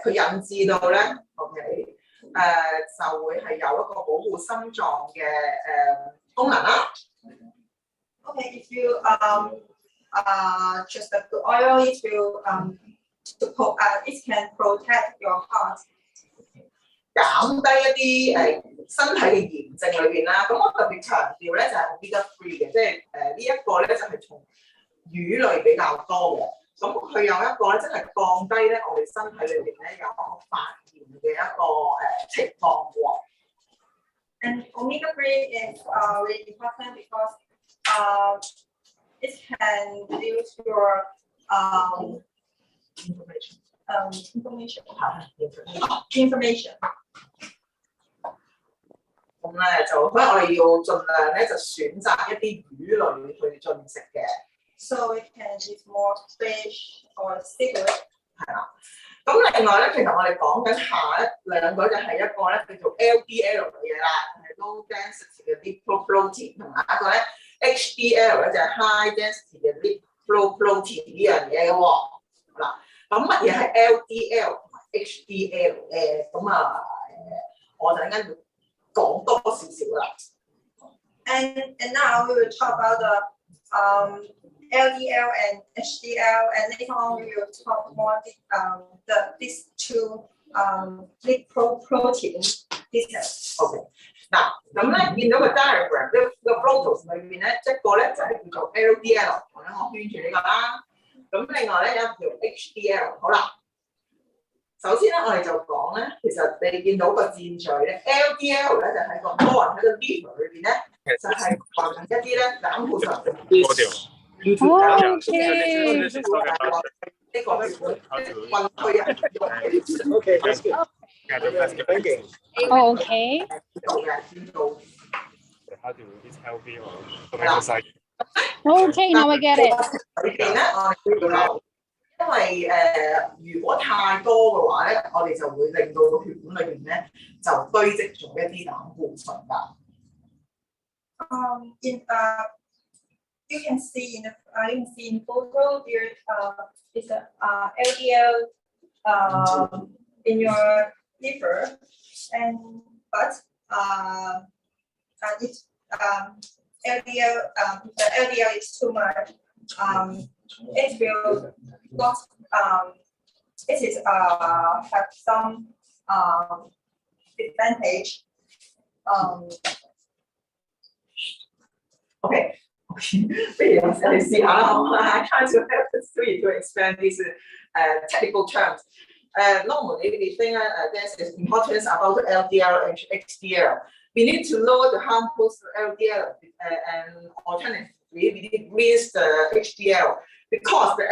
佢引致到咧 ，OK， 就會係有一個保護心臟嘅功能啦。Okay, if you just the oil, it will it can protect your heart. 減低一啲身體嘅炎症裏邊啦，咁我特別強調咧就係 omega 3嘅，即係呢一個咧就係從魚類比較多嘅，咁佢有一個咧真係降低咧我哋身體裏邊咧有一個發炎嘅一個情況喎。And omega 3 is really important because it can reduce your information. 咁咧就，所以我哋要盡量咧就選擇一啲魚類去進食嘅。So we can eat more fish or seafood. 係啦。咁另外咧，其實我哋講緊下兩個就係一個咧叫做 LDL 嘅嘢啦，係 low density 嘅 lipoprotein， 同埋一個咧 HDL 咧就係 high density 嘅 lipoprotein 呢樣嘢嘅喎。嗱，咁乜嘢係 LDL 同埋 HDL 咧？咁我就陣間會講多少少啦。And now we will talk about the LDL and HDL, and later on we will talk more these two lipoprotein details. OK， 嗱，咁咧見到個 diagram 個 photos 裏邊咧，一個咧就係叫做 LDL， 我圈住呢個啦。咁另外咧有一條 HDL， 好啦。首先咧，我哋就講咧，其實你見到個箭序咧 ，LDL 咧就喺個多人喺個 liver 裏邊咧，就係含一啲咧膽固醇。呢個咧會運去啊。OK， OK。OK， now I get it。裏邊咧，我哋因為如果太多嘅話咧，我哋就會令到個血管裏邊咧就堆積咗一啲膽固醇㗎。You can see in photo there is a LDL in your liver, but if the LDL is too much, it will not. It is have some advantage. Okay. 不如我哋試下啦，好唔好？ I try to help the student to explain these technical terms. Normally, we think there's the importance about LDL and HDL. We need to lower the harmful LDL and alternatively, we need to raise the HDL because the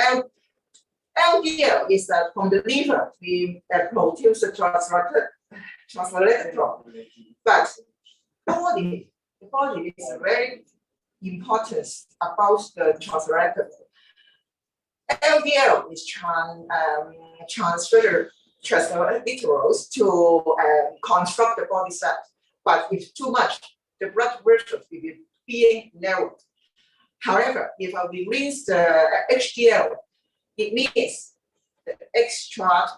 LDL is from the liver. We produce the triglyceride, but the body is very important about the triglyceride. LDL is transferred triglycerides to construct the body cells, but if too much, the blood pressure will be being narrowed. However, if we raise the HDL, it means the extra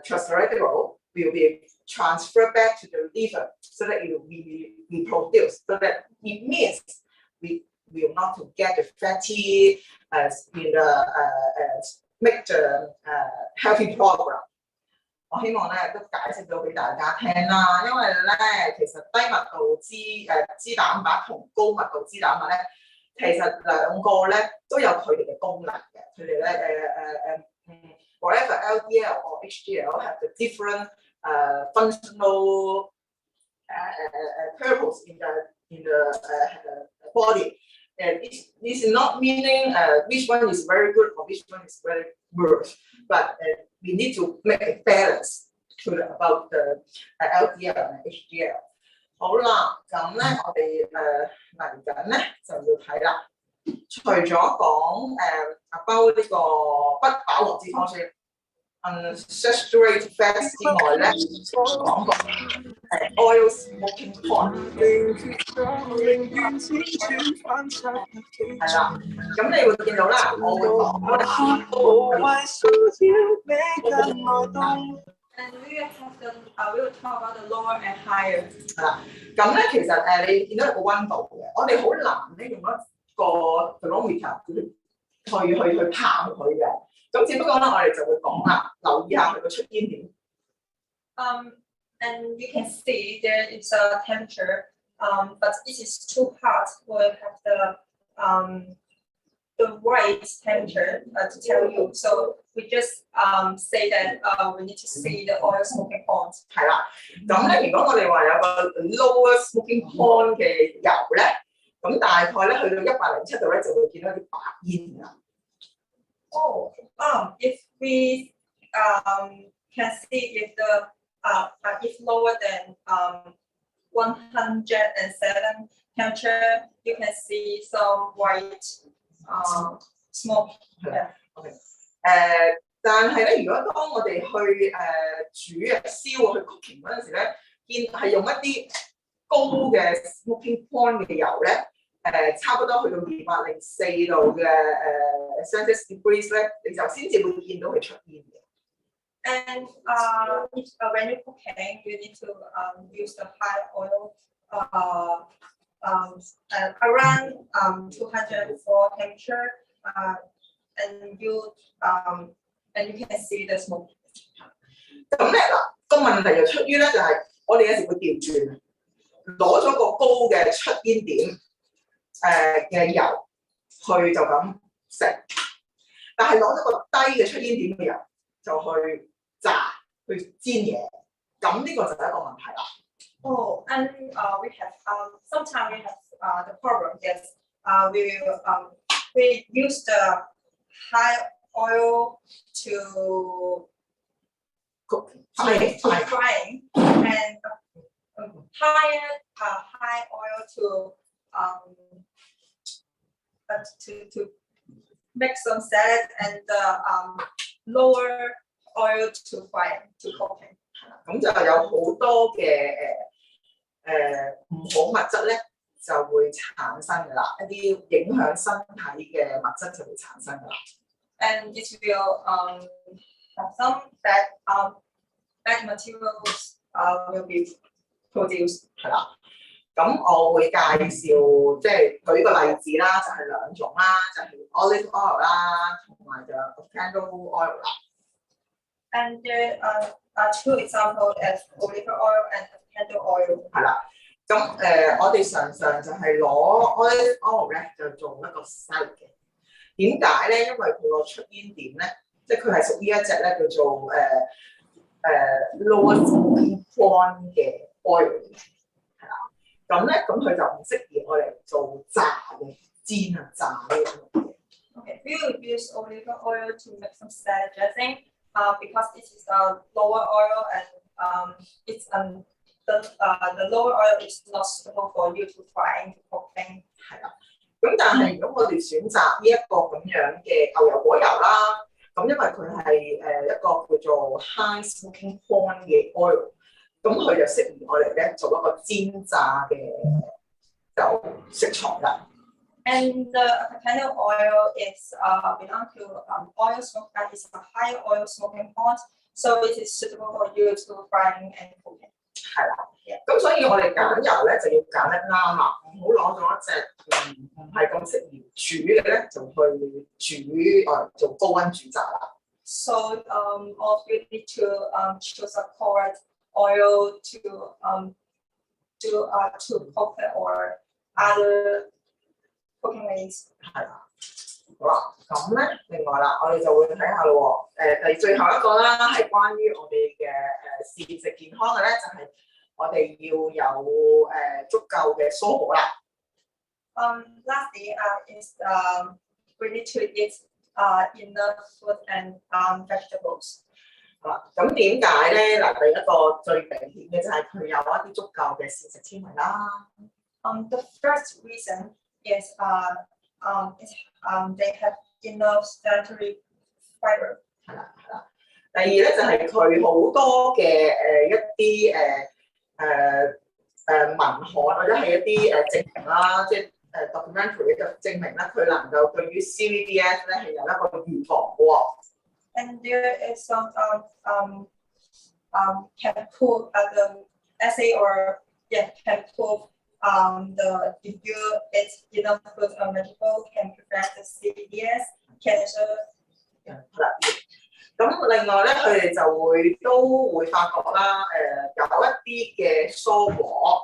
triglyceride will be transferred back to the liver so that it will be reproduced. So that it means we will not get the fatty in the make the healthy program. 我希望咧都解釋到俾大家聽啦，因為咧其實低密度脂蛋白同高密度脂蛋白咧，其實兩個咧都有佢哋嘅功能嘅。佢哋咧whatever LDL or HDL have the different functional purpose in the body. And this is not meaning which one is very good or which one is very worse, but we need to make a balance about the LDL and HDL. 好啦，咁咧我哋嚟緊咧就要睇啦。除咗講about呢個不飽和脂肪酸 unsaturated fats 之外咧，講過oil smoking point 係啦。咁你會見到啦，我會講我哋And we have the we will talk about the lower and higher. 係啦。咁咧其實你見到有個溫度嘅，我哋好難咧用一個 thermometer 去探佢嘅。咁只不過咧，我哋就會講啦，留意下佢個出煙點。And you can see there is a temperature, but it is too hot. We'll have the right temperature to tell you. So we just say that we need to see the oil smoking point. 係啦，咁咧如果我哋話有個 lower smoking point 嘅油咧，咁大概咧去到107度咧就會見到啲白煙啦。If we can see if the if lower than 107 temperature, you can see some white smoke. OK， 但係咧，如果當我哋去煮燒去 cooking 嗰陣時咧，見係用一啲高嘅 smoking point 嘅油咧。差不多去到204度嘅Celsius degrees 咧，你就先至會見到佢出煙嘅。And if, when you're cooking, you need to use the high oil around 204 temperature, and you can see the smoke. 咁咧嗱，個問題就出於咧，就係我哋有時會調轉，攞咗個高嘅出煙點。嘅油去就咁食，但係攞咗個低嘅出煙點嘅油就去炸去煎嘢，咁呢個就係一個問題啦。And we have sometimes we have the problem is we use the high oil to frying and high oil to make some salad and lower oil to fry to cooking. 咁就有好多嘅唔好物質咧，就會產生㗎啦，一啲影響身體嘅物質就會產生㗎啦。And it will have some bad materials will be produced. 係啦。咁我會介紹，即係舉個例子啦，就係兩種啦，就係 olive oil 啦，同埋就 candle oil 啦。And there are two examples as olive oil and candle oil。係啦，咁我哋常常就係攞 olive oil 咧，就做一個 side 嘅。點解咧？因為佢個出煙點咧，即係佢係屬於一隻咧叫做lower smoking point 嘅 oil。咁咧，咁佢就唔適宜我嚟做炸嘅、煎啊、炸呢樣嘢。Okay, we will use olive oil to make some salad dressing, because it is a lower oil and it's the lower oil is not suitable for you to fry and cooking. 係啦，咁但係如果我哋選擇呢一個咁樣嘅牛油果油啦，咁因為佢係一個叫做 high smoking point 嘅 oil。咁佢就適宜我哋咧做一個煎炸嘅就食材啦。And the candle oil is belong to oil smoke that is a high oil smoking point, so it is suitable for you to frying and cooking. 係啦，咁所以我哋揀油咧就要揀得啱啦，唔好攞咗一隻唔係咁適宜煮嘅咧，就去煮做高溫煮炸啦。So you need to choose a correct oil to cook or other cooking ways. 係啦，好啦，咁咧另外啦，我哋就會睇下咯喎，最後一個啦，係關於我哋嘅膳食健康嘅咧，就係我哋要有足夠嘅蔬果啦。Lastly, is we need to eat enough food and vegetables. 咁點解咧？嗱，第一個最明顯嘅就係佢有一啲足夠嘅膳食纖維啦。The first reason is they have enough dietary fiber. 係啦。第二咧就係佢好多嘅一啲文刊或者係一啲證明啦，即係documentary 嘅證明咧，佢能夠對於 CVDS 咧係有一個預防嘅喎。And there is some can prove the essay or can prove if you eat enough fruit or vegetable can prevent the CVDS cancer. 咁另外咧，佢哋就都會發覺啦，有一啲嘅蔬果，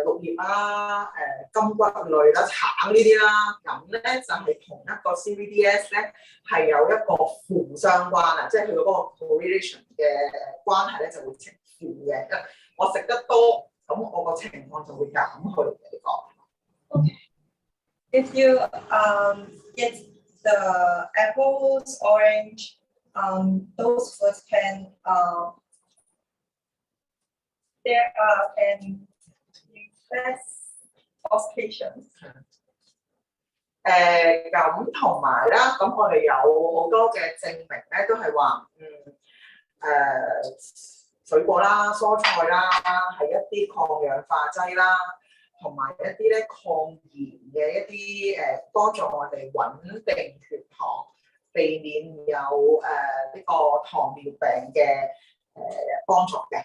綠葉啦，金骨類啦，橙呢啲啦，咁咧就係同一個 CVDS 咧係有一個負相關啊，即係佢嗰個 correlation 嘅關係咧就會呈負嘅。我食得多，咁我個情況就會減去嘅呢個。Okay. If you eat the apples, orange, those foods can influence patients. 咁同埋啦，咁我哋有好多嘅證明咧，都係話，水果啦、蔬菜啦，係一啲抗氧化劑啦。同埋一啲咧抗炎嘅一啲幫助我哋穩定血糖，避免有呢個糖尿病嘅幫助嘅。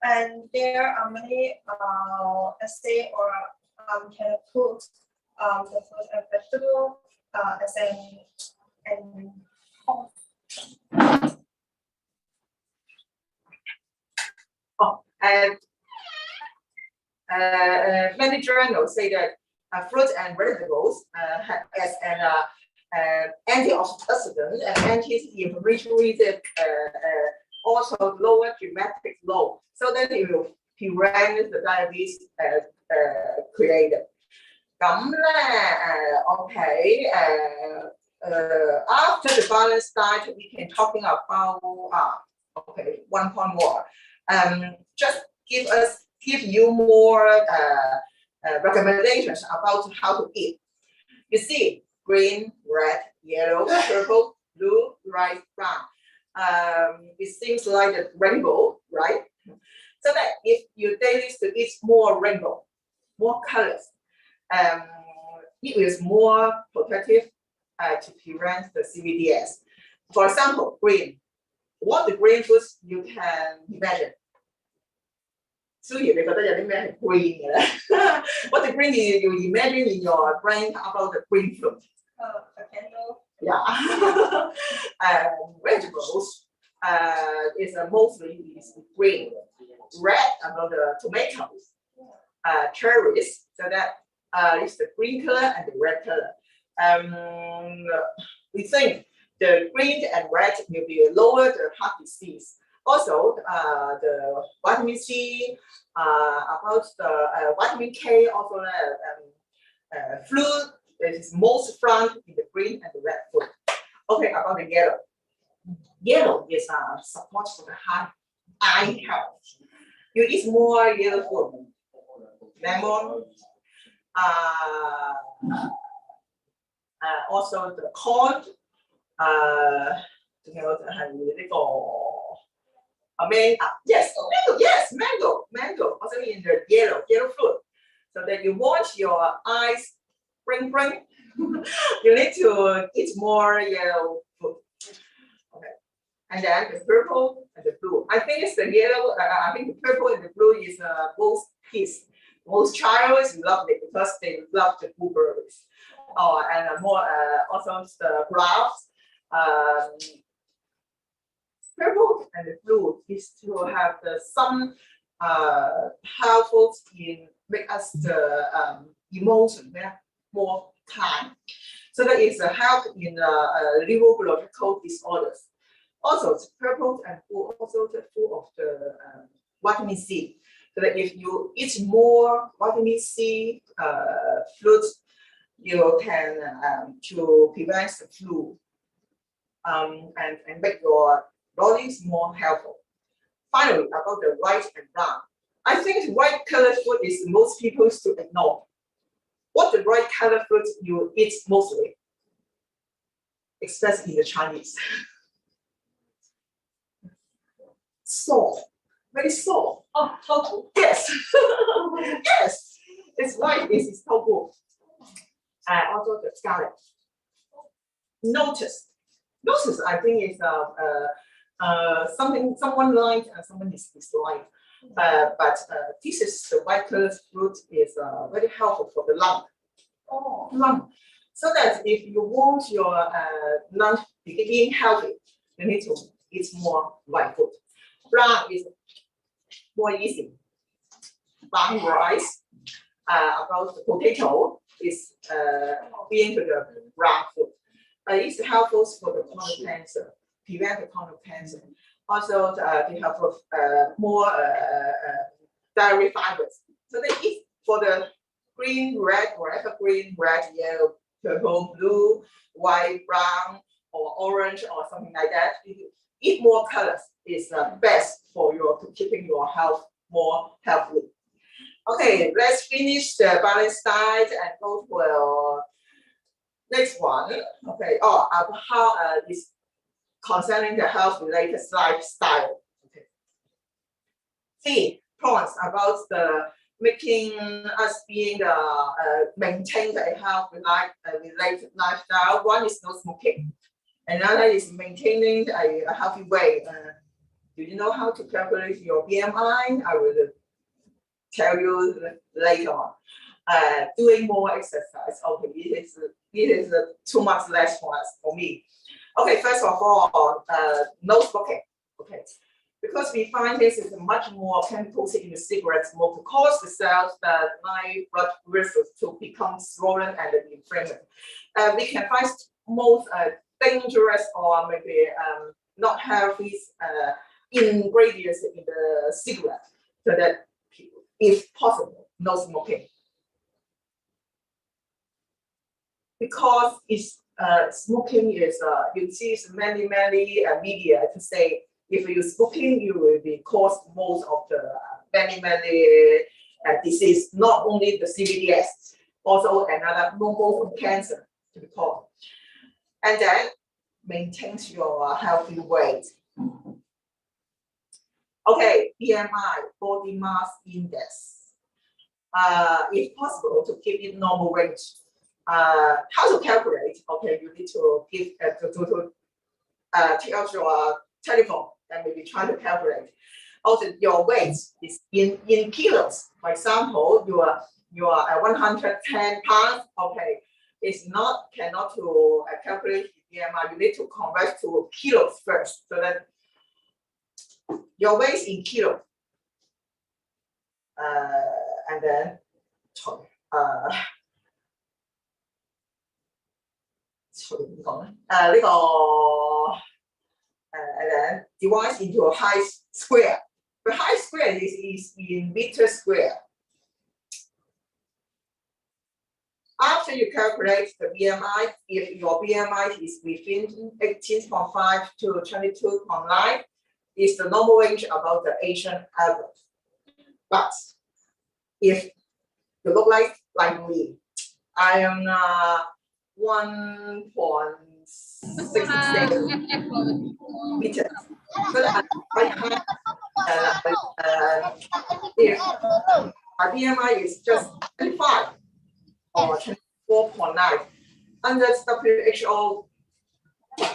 And there are many essay or can prove the fruit and vegetable as many journals say that fruits and vegetables as an antioxidant and anti-inflammatory also lower genetic load, so that it will prevent the diabetes created. 咁咧OK after the balanced diet, we can talking about one point more. Just give you more recommendations about how to eat. You see, green, red, yellow, purple, blue, white, brown. It seems like a rainbow, right? So that if your daily is to eat more rainbow, more colors, it is more protective to prevent the CVDS. For example, green. What the green foods you can imagine? 蘇怡，你覺得有啲咩係 green 嘅咧？What the green you imagine in your brain about the green fruit? A candle. Yeah. Vegetables is mostly green. Red about the tomatoes. Cherries, so that is the green color and the red color. We think the green and red will be lower the heart disease. Also, the vitamin C, about the vitamin K, also fluid that is most found in the green and the red food. Okay, about the yellow. Yellow is support for the heart, eye health. You eat more yellow food, lemon, also the corn, 仲有就係呢個mango, also in the yellow fruit. So that you want your eyes bling. You need to eat more yellow food. Okay, and then the purple and the blue. I think it's the yellow. I think the purple and the blue is both kids. Most childs love it because they love the blueberries. And more also the grass. Purple and the blue is to have some powerful in make us the emotion more calm. So that is a help in neurological disorders. Also, purple and blue also the full of the vitamin C. So that if you eat more vitamin C fruits, you can to prevent the flu and make your body is more helpful. Finally, about the white and brown. I think white color food is most people to ignore. What the white color food you eat mostly, especially in the Chinese. sore, very sore. Oh, tofu. Yes, yes, it's right. This is tofu. Also the scarlet. Notice, I think is something someone liked and someone disliked. But this is the white color fruit is very helpful for the lung. Oh. Lung. So that if you want your lung being healthy, you need to eat more white food. Brown is more easy. Brown rice, about the potato is being to the brown food. It's helpful for the colon cancer, prevent the colon cancer. Also, they have more dairy fibers. So they eat for the green, red, whatever green, red, yellow, purple, blue, white, brown, or orange, or something like that. If you eat more colors, is best for to keeping your health more healthy. Okay, let's finish the balanced diet and go to next one. Okay, how is concerning the health-related lifestyle. Okay. 3 points about the making us being maintain a health-related lifestyle. One is no smoking. Another is maintaining a healthy weight. Do you know how to calculate your BMI? I will tell you later on. Doing more exercise. Okay, it is too much less for me. Okay, first of all, no smoking. Okay, because we find this is much more chemicals in the cigarette smoke to cause the cells that my blood vessels to become swollen and inflamed. We can find most dangerous or maybe not healthy ingredients in the cigarette, so that if possible, no smoking. Because it's smoking is you see many media to say if you smoking you will be cause most of the many disease, not only the CVDs, also another normal cancer to be called, and then maintains your healthy weight. Okay, BMI, body mass index. If possible, to keep it normal range. How to calculate? Okay, you need to give take out your telephone and maybe try to calculate. Also, your weight is in kilos. For example, you are 110 pounds. Okay, it's cannot to calculate BMI. You need to convert to kilos first, so that your weight in kilo. And then and then divide into a height square. The height square is in meter square. After you calculate the BMI, if your BMI is within 18.5 to 22.9, is the normal range about the Asian average. But if you look like me, I am 1.67 meters. But if our BMI is just 25 or 24.9, under WHO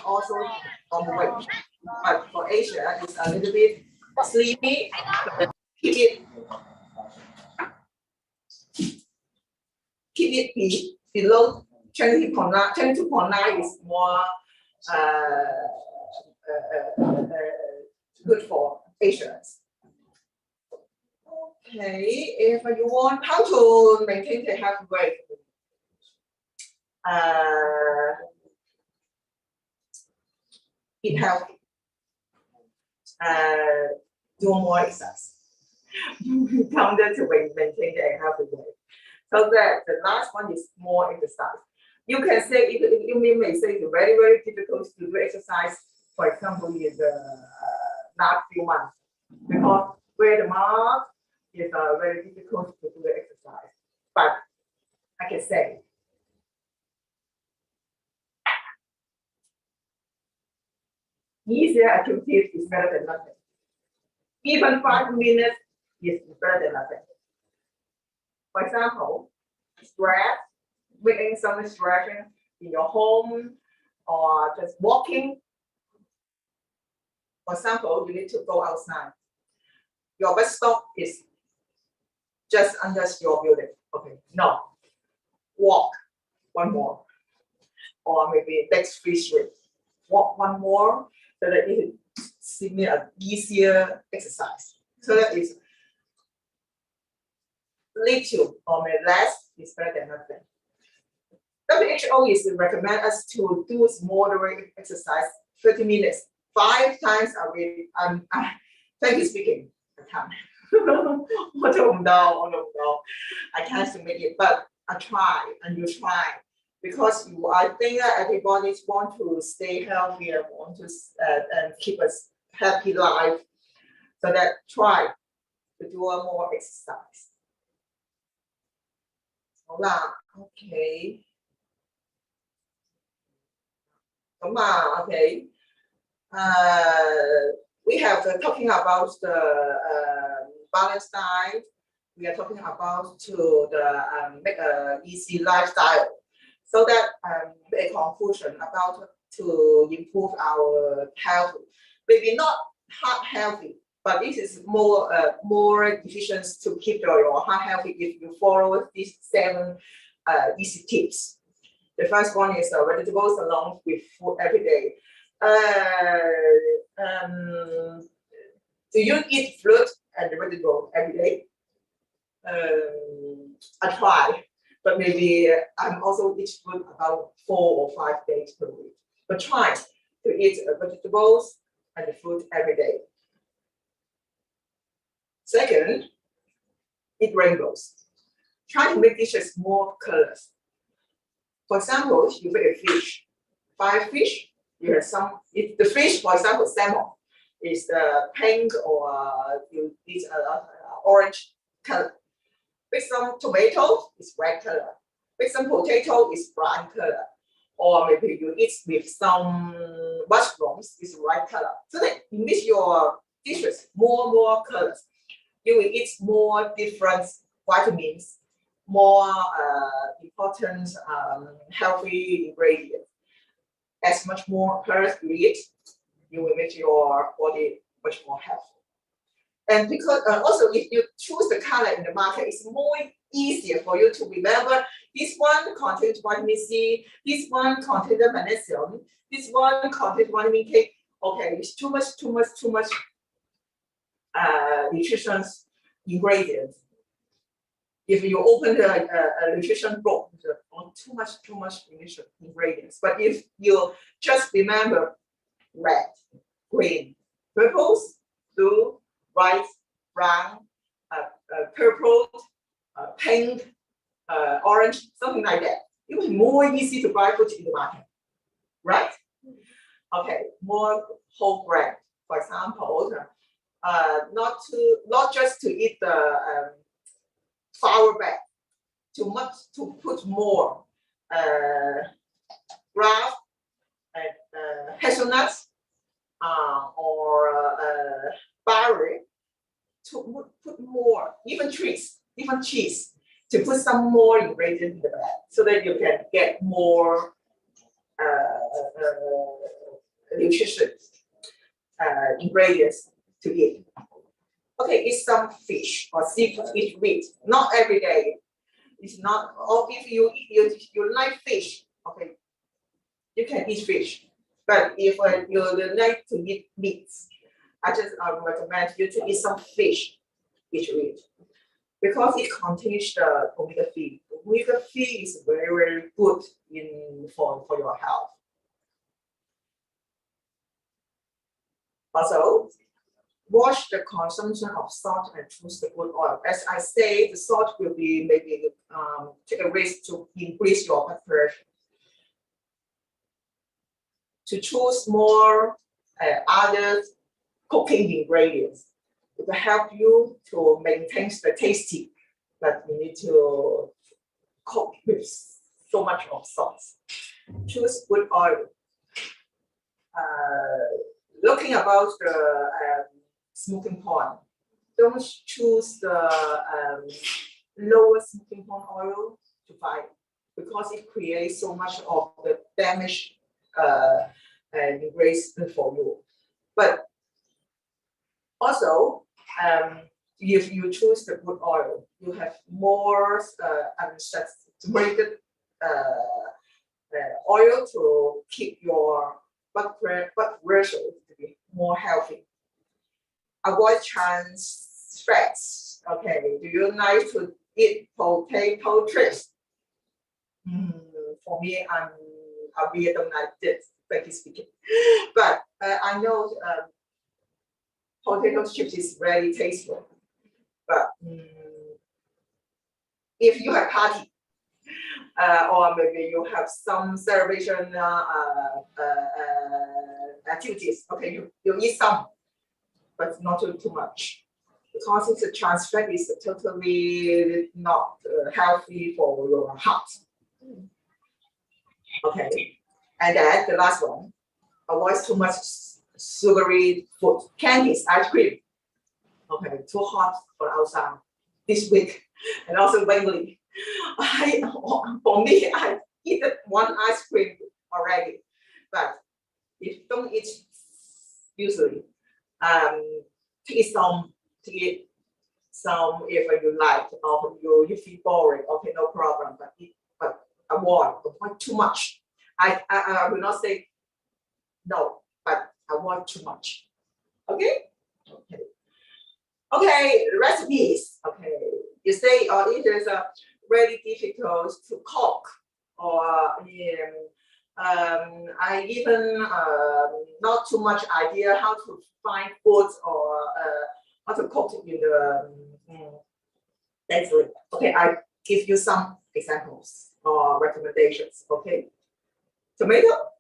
also on the range. But for Asia, it's a little bit sleepy. Keep it below 20.9. 22.9 is more good for Asians. Okay, if you want how to maintain the healthy weight, eat healthy, do more exercise. Counted to maintain the healthy weight. So that the last one is more exercise. You can say you may say it's very difficult to do exercise. For example, in the last few months, because wear the mask is very difficult to do the exercise. But I can say easier activities is better than nothing. Even 5 minutes is better than nothing. For example, stretch, making some stretching in your home or just walking. For example, you need to go outside. Your bus stop is just under your building. Okay, no. Walk one more. Or maybe next 3 streets. Walk one more so that it seems an easier exercise. So that is little or maybe less is better than nothing. WHO is recommend us to do moderate exercise 30 minutes, 5 times a week. Thank you speaking. I can't. I don't know. I can't make it, but I try and you try. Because I think that everybody want to stay healthy and want to and keep a happy life. So that try to do more exercise. 好啦 ，OK。咁啊 ，OK。We have talking about the balanced diet. We are talking about to the make a easy lifestyle. So that a conclusion about to improve our health, maybe not heart healthy, but this is more efficient to keep your heart healthy if you follow these 7 easy tips. The first one is vegetables along with food every day. Do you eat fruit and vegetable every day? I try. But maybe I'm also eat food about 4 or 5 days per week. But try to eat vegetables and fruit every day. Second, eat rainbows. Try to make dishes more colors. For example, you make a fish. 5 fish, you have some. If the fish, for example, salmon, is pink or you eat orange color. With some tomatoes, it's red color. With some potato, it's brown color. Or maybe you eat with some mushrooms, it's white color. So that you make your dishes more colors. You will eat more different vitamins, more important healthy ingredients. As much more colors you eat, you will make your body much more healthy. And because also if you choose the color in the market, it's more easier for you to remember. This one contains vitamin C, this one contains magnesium, this one contains vitamin K. Okay, it's too much nutrition ingredients. If you open the nutrition book, too much nutrition ingredients. But if you just remember red, green, purples, blue, white, brown, purple, pink, orange, something like that. It will be more easy to buy food in the market, right? Okay, more whole grain, for example, not just to eat the flour bread, to put more grass and hazelnuts or barley, to put more, even cheese, to put some more ingredients in the bread so that you can get more nutritious ingredients to eat. Okay, eat some fish or seafood, eat meat, not every day. It's not, or if you like fish, okay, you can eat fish. But if you like to eat meats, I just recommend you to eat some fish each week because it contains the omega-3. Omega-3 is very good for your health. Also, watch the consumption of salt and choose the good oil. As I say, the salt will be maybe take a risk to increase your blood pressure. To choose more other cooking ingredients, it will help you to maintain the tasty, but you need to cook with so much of salt. Choose good oil. Looking about the smoking point. Don't choose the lower smoking point oil to buy because it creates so much of the damage and waste for you. But also, if you choose the good oil, you have more unsaturated oil to keep your blood pressure to be more healthy. Avoid trans fats. Okay, do you like to eat potato chips? For me, I really don't like this, frankly speaking. But I know potato chips is very tasteful. But if you have party or maybe you have some celebration activities, okay, you eat some, but not too much. Because it's a trans fat is totally not healthy for your heart. Okay, and then the last one, avoid too much sugary food, candies, ice cream. Okay, too hot for outside this week, and also lately, for me, I eat one ice cream already, but if you don't eat usually, take some if you like, or you feel boring, okay, no problem, but avoid too much. I will not say no, but avoid too much. Okay? Okay. Okay, recipes. Okay, you say it is really difficult to cook, or I even not too much idea how to find foods or how to cook in the daily. Okay, I give you some examples or recommendations. Okay, tomato,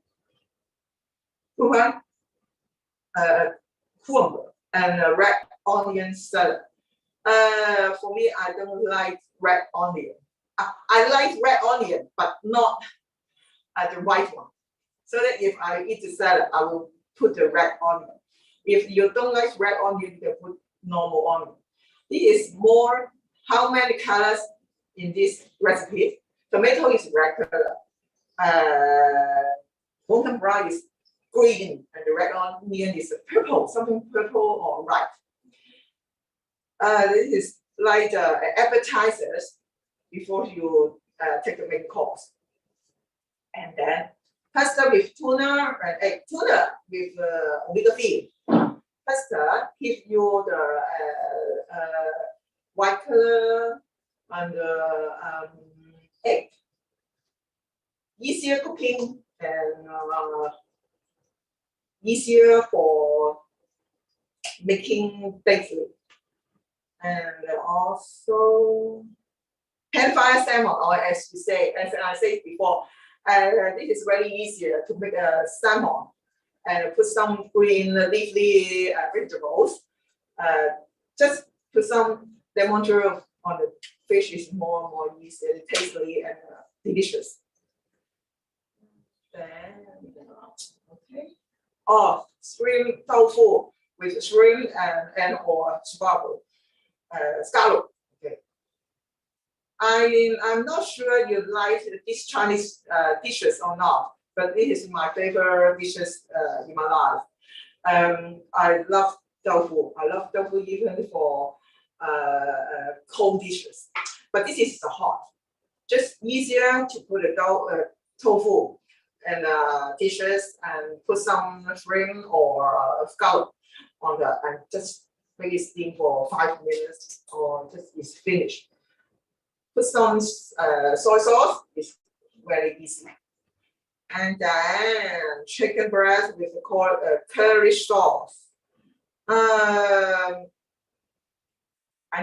cucumber, and red onion salad. For me, I don't like red onion. I like red onion, but not the white one. So that if I eat the salad, I will put the red onion. If you don't like red onion, you can put normal onion. This is more how many colors in this recipe. Tomato is red color. Golden brown is green, and the red onion is purple, something purple or white. This is like appetizers before you take the main course. And then pasta with tuna and egg. Tuna with omega-3. Pasta give you the white color and egg. Easier cooking and easier for making daily. And also pan-fried salmon, or as you say, as I said before, this is very easier to make a salmon and put some green leafy vegetables. Just put some lemon juice on the fish is more easy, tasty and delicious. Then, okay. Oh, shrimp tofu with shrimp and or scallop. Okay. I'm not sure you like these Chinese dishes or not, but this is my favorite dishes in my life. I love tofu. I love tofu even for cold dishes. But this is hot. Just easier to put a tofu and dishes and put some shrimp or scallop on that and just make it steam for 5 minutes or just is finished. Put some soy sauce, it's very easy. And then chicken breast with curry sauce. I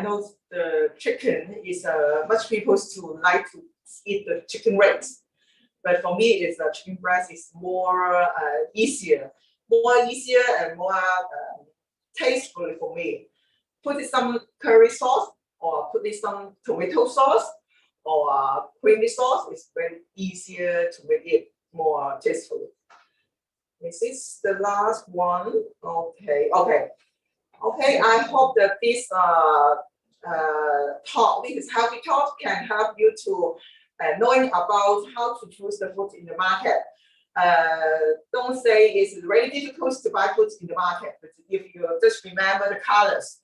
know the chicken is much people to like to eat the chicken breast, but for me, it's chicken breast is more easier and more tasteful for me. Put in some curry sauce or put in some tomato sauce or creamy sauce. It's very easier to make it more tasteful. This is the last one. Okay. Okay, I hope that this talk, this healthy talk, can help you to knowing about how to choose the food in the market. Don't say it's really difficult to buy food in the market, but if you just remember the colors,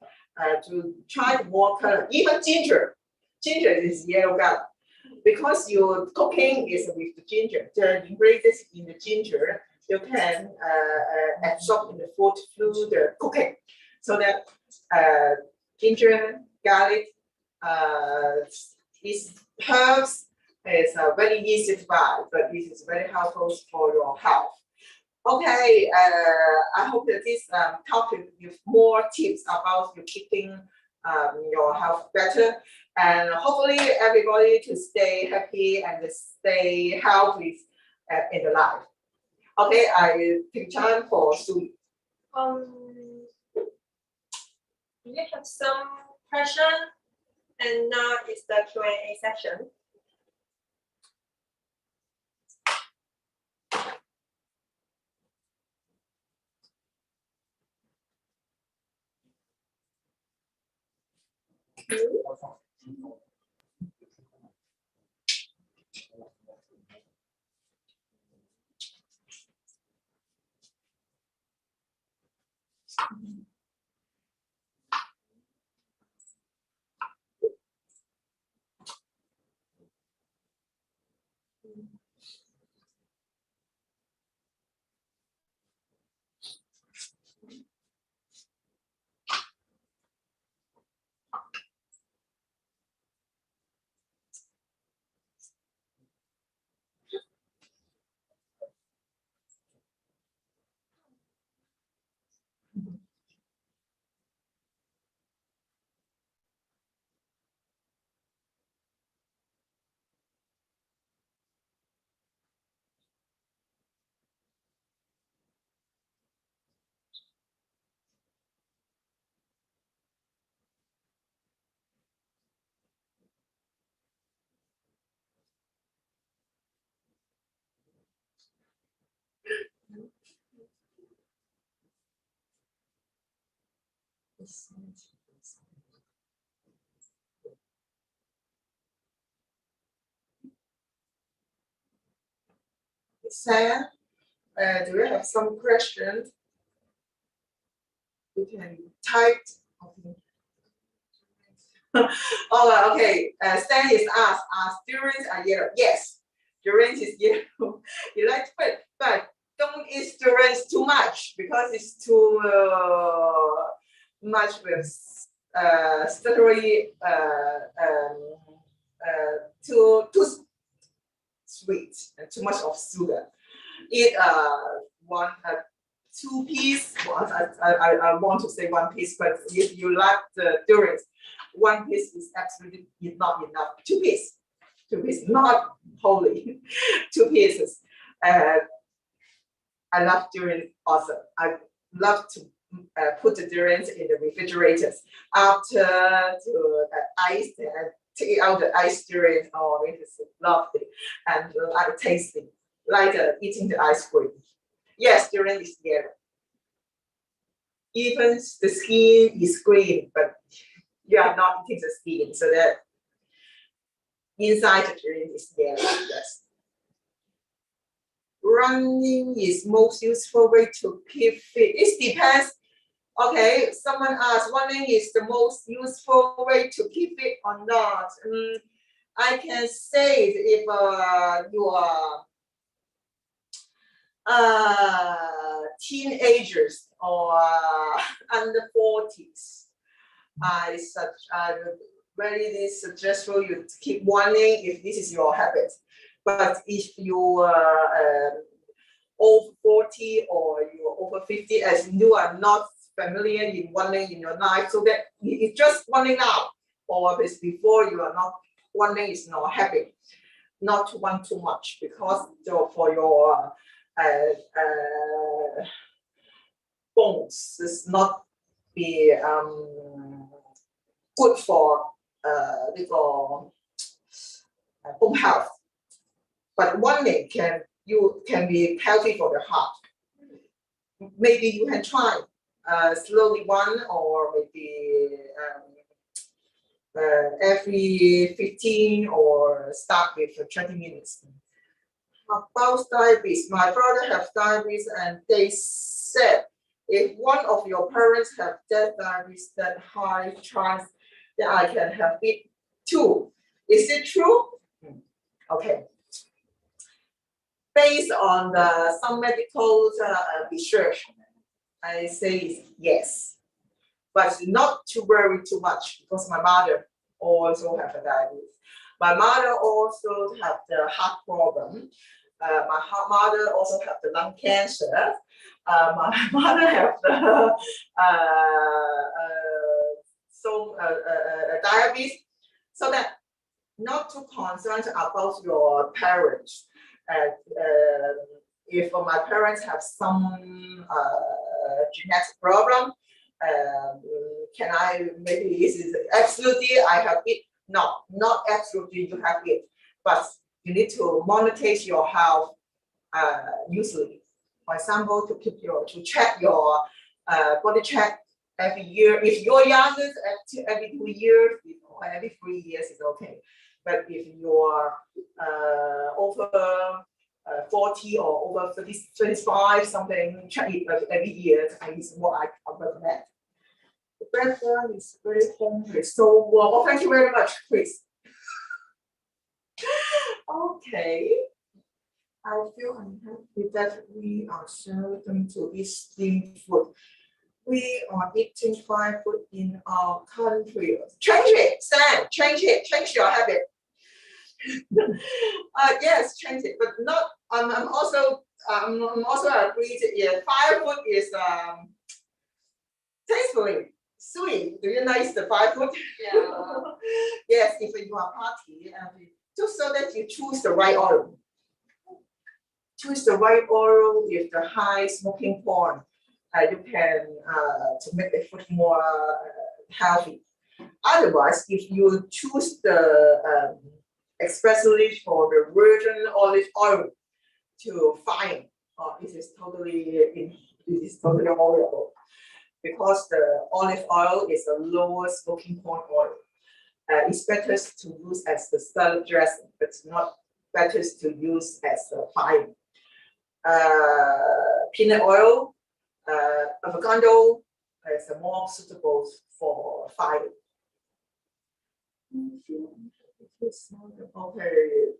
to try more color, even ginger. Ginger is yellow color. Because your cooking is with the ginger, the ingredients in the ginger, you can absorb in the food through the cooking. So that ginger, garlic, these herbs is very easy to buy, but this is very helpful for your health. Okay, I hope that this talk will give more tips about you keeping your health better, and hopefully everybody to stay happy and stay healthy in the life. Okay, I take time for Sue. We have some question, and now is the Q&A session. Sam, do you have some questions? You can type. Oh, okay. Stan is asked, are durians are yellow? Yes, durians is yellow. You like it, but don't eat durians too much because it's too much with stuttery, too sweet and too much of sugar. Eat two piece. I want to say one piece, but if you like the durians, one piece is absolutely not enough. Two pieces, not wholly. 2 pieces. I love durians also. I love to put the durians in the refrigerators after to ice and take out the ice durian. Oh, it is lovely and tasty, like eating the ice cream. Yes, durian is yellow. Even the skin is green, but you are not eating the skin, so that inside the durian is yellow. Yes. Running is most useful way to keep fit. It depends. Okay, someone asked, running is the most useful way to keep fit or not? I can say if you are teenagers or under 40s, I really suggest for you to keep running if this is your habit. But if you are over 40 or you're over 50, as you are not familiar in running in your life, so that it's just running now, or before you are not running is not habit, not to run too much, because for your bones is not be good for bone health. But running can be healthy for the heart. Maybe you can try slowly one or maybe every 15 or start with 20 minutes. About diabetes, my brother has diabetes and they said if one of your parents have that diabetes, that high chance that I can have it too. Is it true? Okay. Based on some medical research, I say yes, but not to worry too much because my mother also have a diabetes. My mother also have the heart problem. My mother also have the lung cancer. My mother have the diabetes. So that not too concerned about your parents. If my parents have some genetic problem, can I, maybe this is absolutely I have it? No, not absolutely you have it, but you need to monitor your health usually. For example, to check your body check every year. If you're youngest, every 2 years or every 3 years is okay. But if you're over 40 or over 30, 25 something, check it every year is what I recommend. The background is very hungry, so well, thank you very much, Chris. Okay. I feel unhappy that we are seldom to eat steamed food. We are eating fried food in our country. Change it, Sam. Change it. Change your habit. Yes, change it, but not. I'm also agreed. Yeah, fried food is tastefully sweet. Do you like the fried food? Yeah. Yes, if you are party, just so that you choose the right oil. Choose the right oil with the high smoking point. You can to make the food more healthy. Otherwise, if you choose the especially for the virgin olive oil to fry, it is totally horrible because the olive oil is a lower smoking point oil. It's better to use as the salad dressing, but it's not better to use as a frying. Peanut oil, avocado is more suitable for frying. Okay,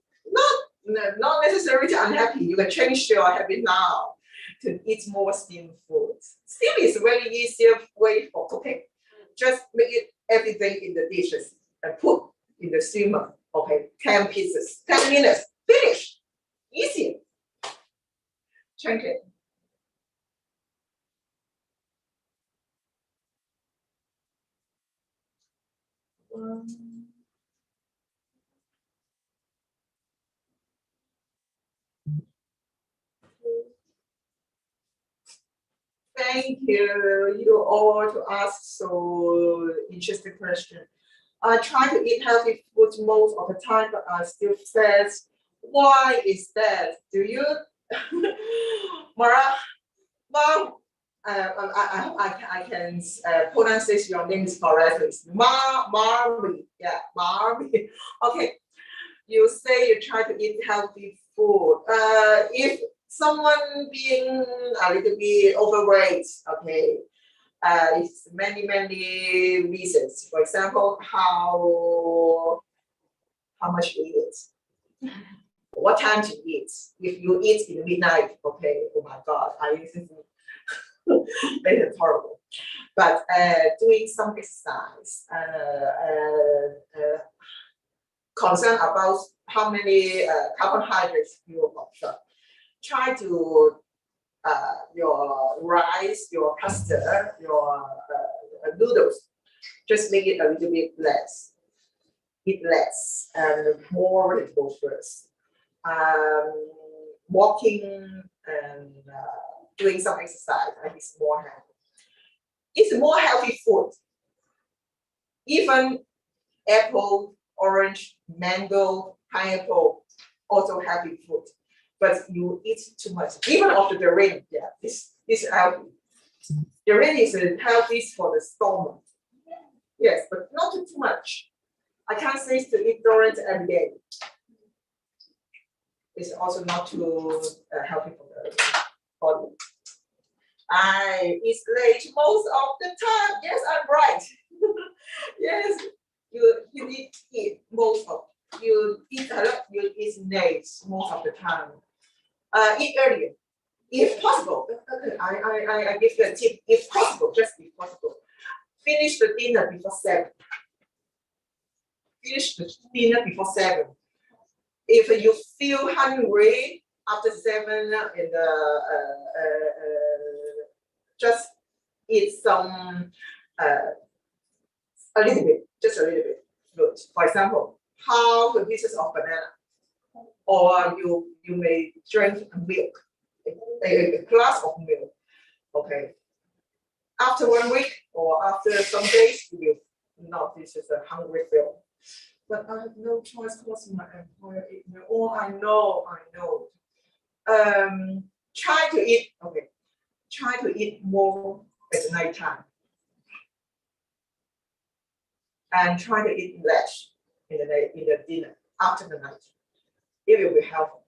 not necessarily unhappy. You can change your habit now to eat more steamed foods. Steam is a very easier way for cooking. Just make it every day in the dishes and put in the steamer. Okay, 10 pieces, 10 minutes, finish. Easy. Change it. Thank you all to ask so interesting question. I try to eat healthy foods most of the time, but I still says, why is that? Do you, Mara? Well, I hope I can pronounce your name correctly. Marmy, yeah, Marmy. Okay, you say you try to eat healthy food. If someone being a little bit overweight, okay, it's many reasons. For example, how much you eat, what time to eat. If you eat in the midnight, okay, oh my God, it's horrible. But doing some exercise, concern about how many carbohydrates you observe. Try to your rice, your pasta, your noodles, just make it a little bit less. Eat less and more vegetables first. Walking and doing some exercise, and it's more healthy. It's more healthy food. Even apple, orange, mango, pineapple, also healthy food. But you eat too much, even after the rain, yeah, this is healthy. Urine is healthy for the stomach. Yes, but not too much. I can't say to eat orange every day. It's also not too healthy for the body. I eat late most of the time. Yes, I'm right. Yes, you need to eat most of. You eat a lot. You eat late most of the time. Eat earlier, if possible. I give you a tip. If possible, just if possible, finish the dinner before 7. Finish the dinner before 7. If you feel hungry after 7 in the just eat some a little bit, just a little bit fruit. For example, half a pieces of banana, or you may drink milk, a glass of milk. Okay. After 1 week or after some days, you will not. This is a hungry feel. But I have no choice because my employer eat milk. Oh, I know. Try to eat. Okay. Try to eat more at night time. And try to eat less in the dinner after the night. It will be helpful.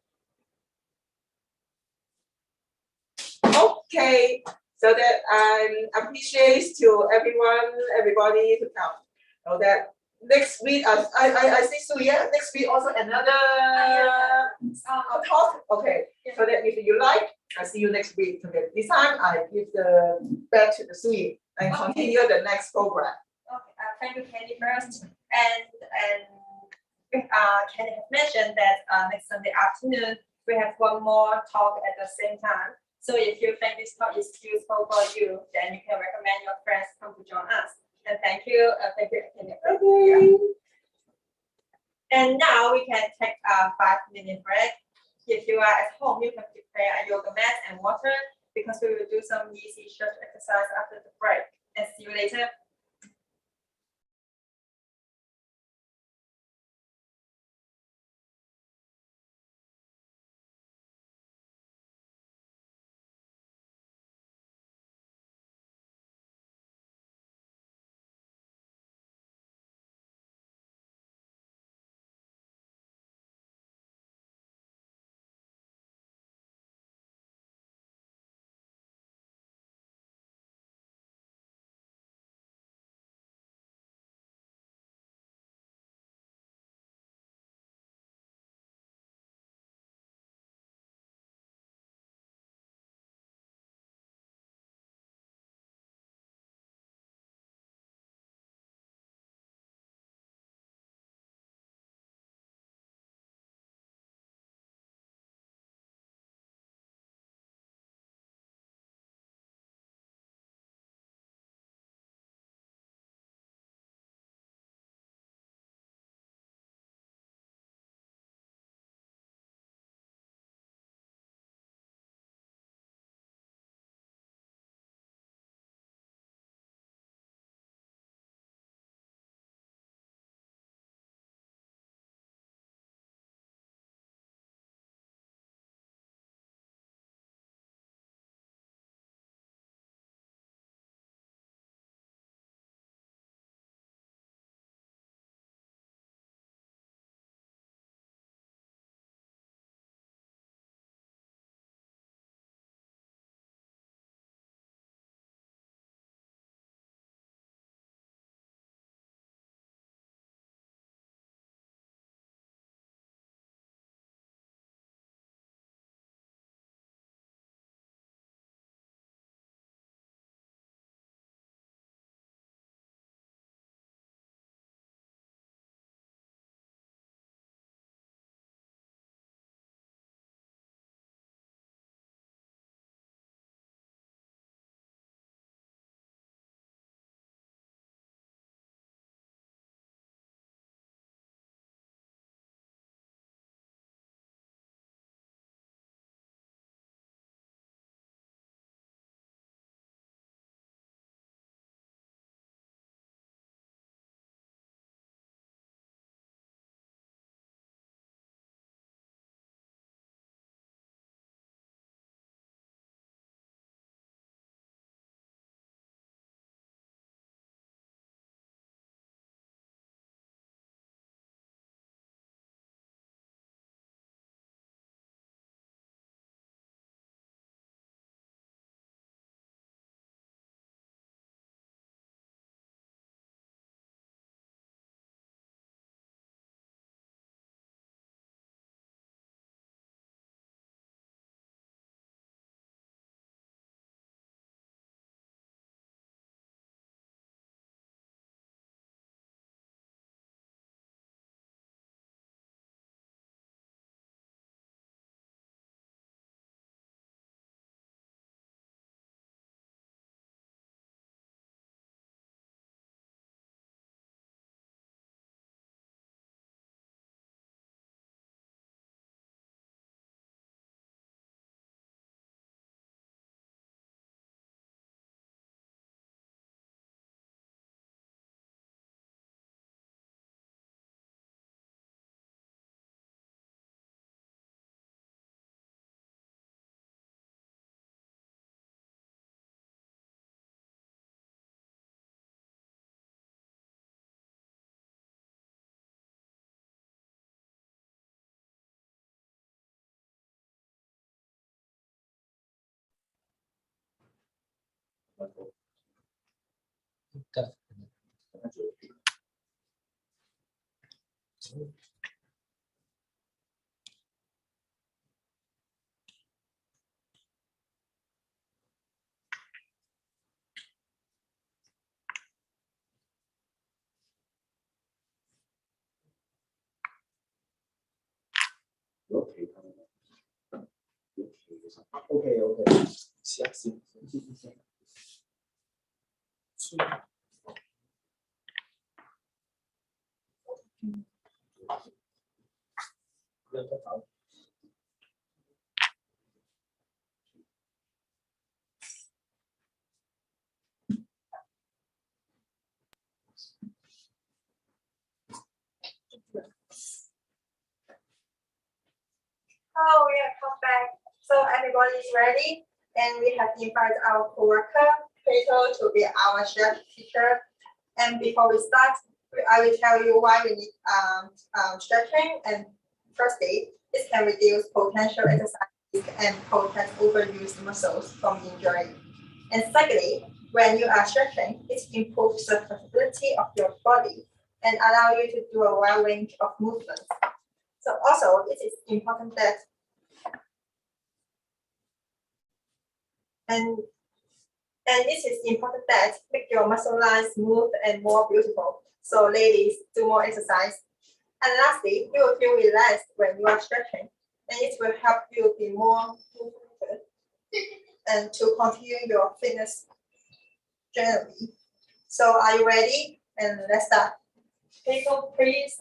Okay, so that I appreciate to everybody to come. So that next week, I see Suya. Next week also another talk. Okay, so that if you like, I see you next week. Okay, this time I give the back to the Suya and continue the next program. Okay, thank you, Candy, first. And Candy has mentioned that next Sunday afternoon we have one more talk at the same time. So if you think this talk is useful for you, then you can recommend your friends come to join us. And thank you, Candy. Okay. And now we can take a 5-minute break. If you are at home, you can prepare a yoga mat and water because we will do some easy stretch exercise after the break. And see you later. OK，下次。Hello, we have come back. So everybody is ready, and we have invited our co-worker, Peter, to be our chef teacher. And before we start, I will tell you why we need stretching. And firstly, this can reduce potential exercise and protect overused muscles from injury. And secondly, when you are stretching, it improves the flexibility of your body and allow you to do a wide range of movements. So also, it is important that it is important that make your muscle lines smooth and more beautiful. So ladies, do more exercise. And lastly, you will feel relaxed when you are stretching, and it will help you be more motivated and to continue your fitness journey. So are you ready? And let's start. People, please.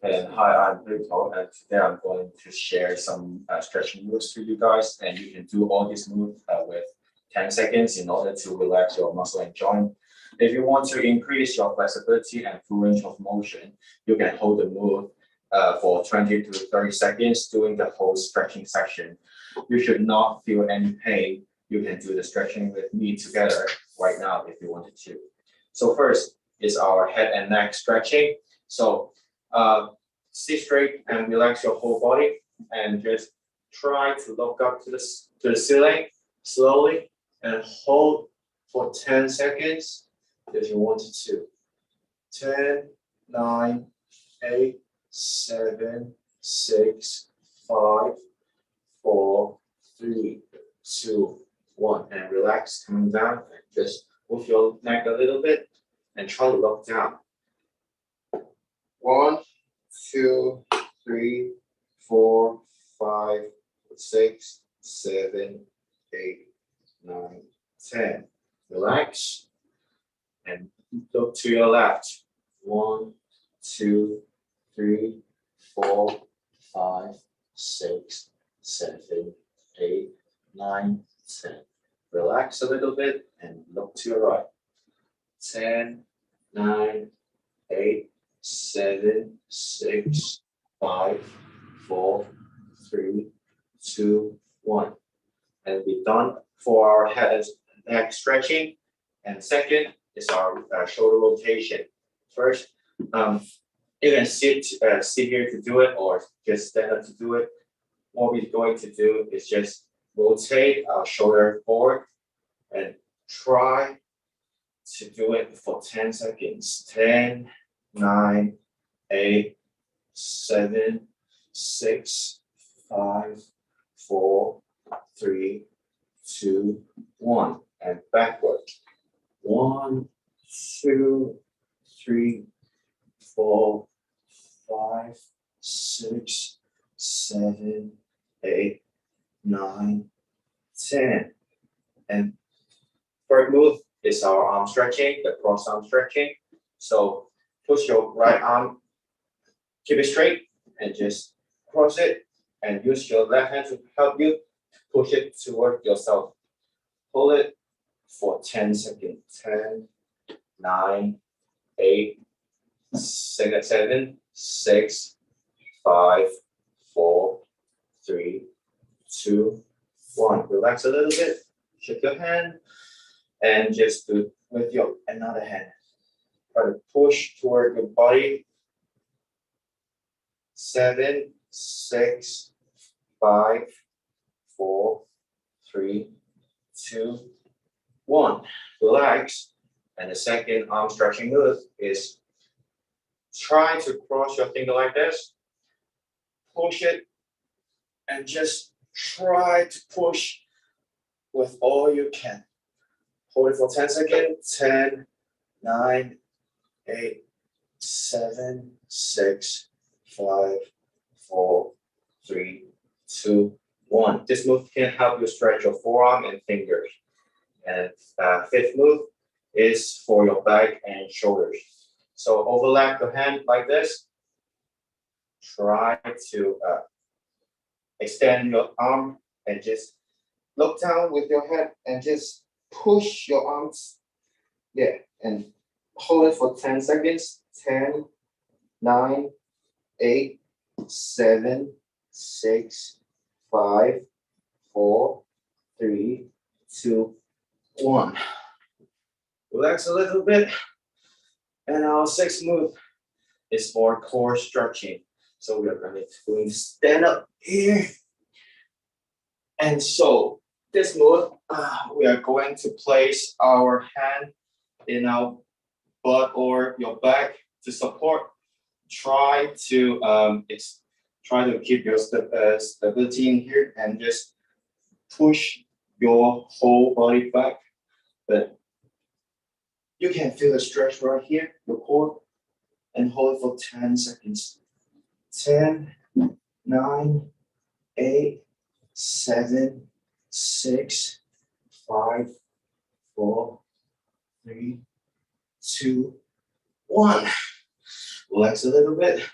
And hi, I'm Pluto, and today I'm going to share some stretching moves to you guys, and you can do all these moves with 10 seconds in order to relax your muscle and joint. If you want to increase your flexibility and full range of motion, you can hold the move for 20 to 30 seconds during the whole stretching section. You should not feel any pain. You can do the stretching with me together right now if you wanted to. So first is our head and neck stretching. So sit straight and relax your whole body, and just try to look up to the ceiling slowly and hold for 10 seconds if you wanted to. 10, 9, 8, 7, 6, 5, 4, 3, 2, 1, and relax, coming down, and just move your neck a little bit and try to look down. 1, 2, 3, 4, 5, 6, 7, 8, 9, 10. Relax and look to your left. 1, 2, 3, 4, 5, 6, 7, 8, 9, 10. Relax a little bit and look to your right. 10, 9, 8, 7, 6, 5, 4, 3, 2, 1. And we're done for our head and neck stretching. And second is our shoulder rotation. First, you can sit here to do it or just stand up to do it. What we're going to do is just rotate our shoulder forward and try to do it for 10 seconds. 10, 9, 8, 7, 6, 5, 4, 3, 2, 1, and backward. 1, 2, 3, 4, 5, 6, 7, 8, 9, 10. And third move is our arm stretching, the cross arm stretching. So push your right arm, keep it straight, and just cross it, and use your left hand to help you push it toward yourself. Hold it for 10 seconds. 10, 9, 8, 7, 6, 5, 4, 3, 2, 1. Relax a little bit. Shake your hand, and just do it with your another hand. Try to push toward your body. 7, 6, 5, 4, 3, 2, 1. Relax. And the second arm stretching move is try to cross your finger like this. Push it and just try to push with all you can. Hold it for 10 seconds. 10, 9, 8, 7, 6, 5, 4, 3, 2, 1. This move can help you stretch your forearm and fingers. And fifth move is for your back and shoulders. So overlap your hand like this. Try to extend your arm and just look down with your head and just push your arms. Yeah, and hold it for 10 seconds. 10, 9, 8, 7, 6, 5, 4, 3, 2, 1. Relax a little bit. And our sixth move is for core stretching. So we are going to stand up here. And so this move, we are going to place our hand in our butt or your back to support. Try to keep your stability in here and just push your whole body back. But you can feel the stretch right here, your core, and hold it for 10 seconds. 10, 9, 8, 7, 6, 5, 4, 3, 2, 1. Relax a little bit.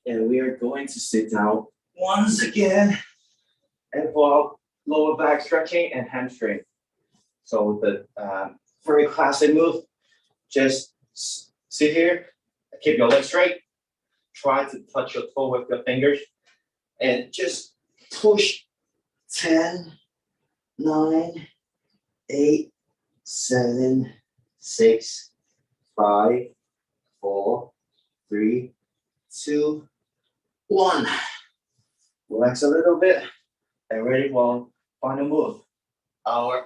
And we are going to sit down once again. And for our lower back stretching and hamstring. So the very classic move, just sit here, keep your legs straight, try to touch your toe with your fingers, and just push 10, 9, 8, 7, 6, 5, 4, 3, 2, 1. Relax a little bit and ready for final move. Our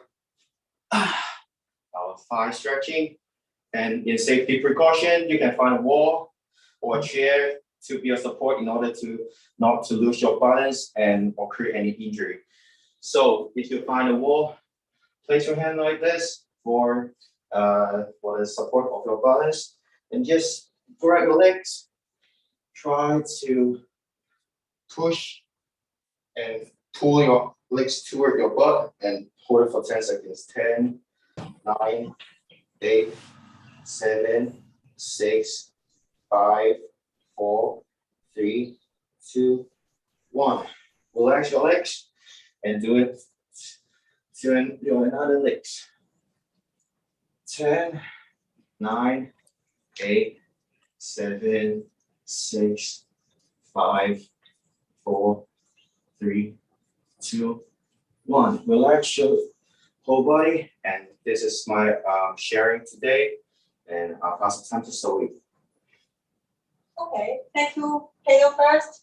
thigh stretching, and in safety precaution, you can find a wall or a chair to be a support in order to not to lose your balance and or create any injury. So if you find a wall, place your hand like this for the support of your balance, and just grab your legs. Try to push and pull your legs toward your butt and hold it for 10 seconds. 10, 9, 8, 7, 6, 5, 4, 3, 2, 1. Relax your legs and do it to your other legs. 10, 9, 8, 7, 6, 5, 4, 3, 2, 1. Relax your whole body, and this is my sharing today, and I'll pass the time to Zoe. Okay, thank you. Pedro first.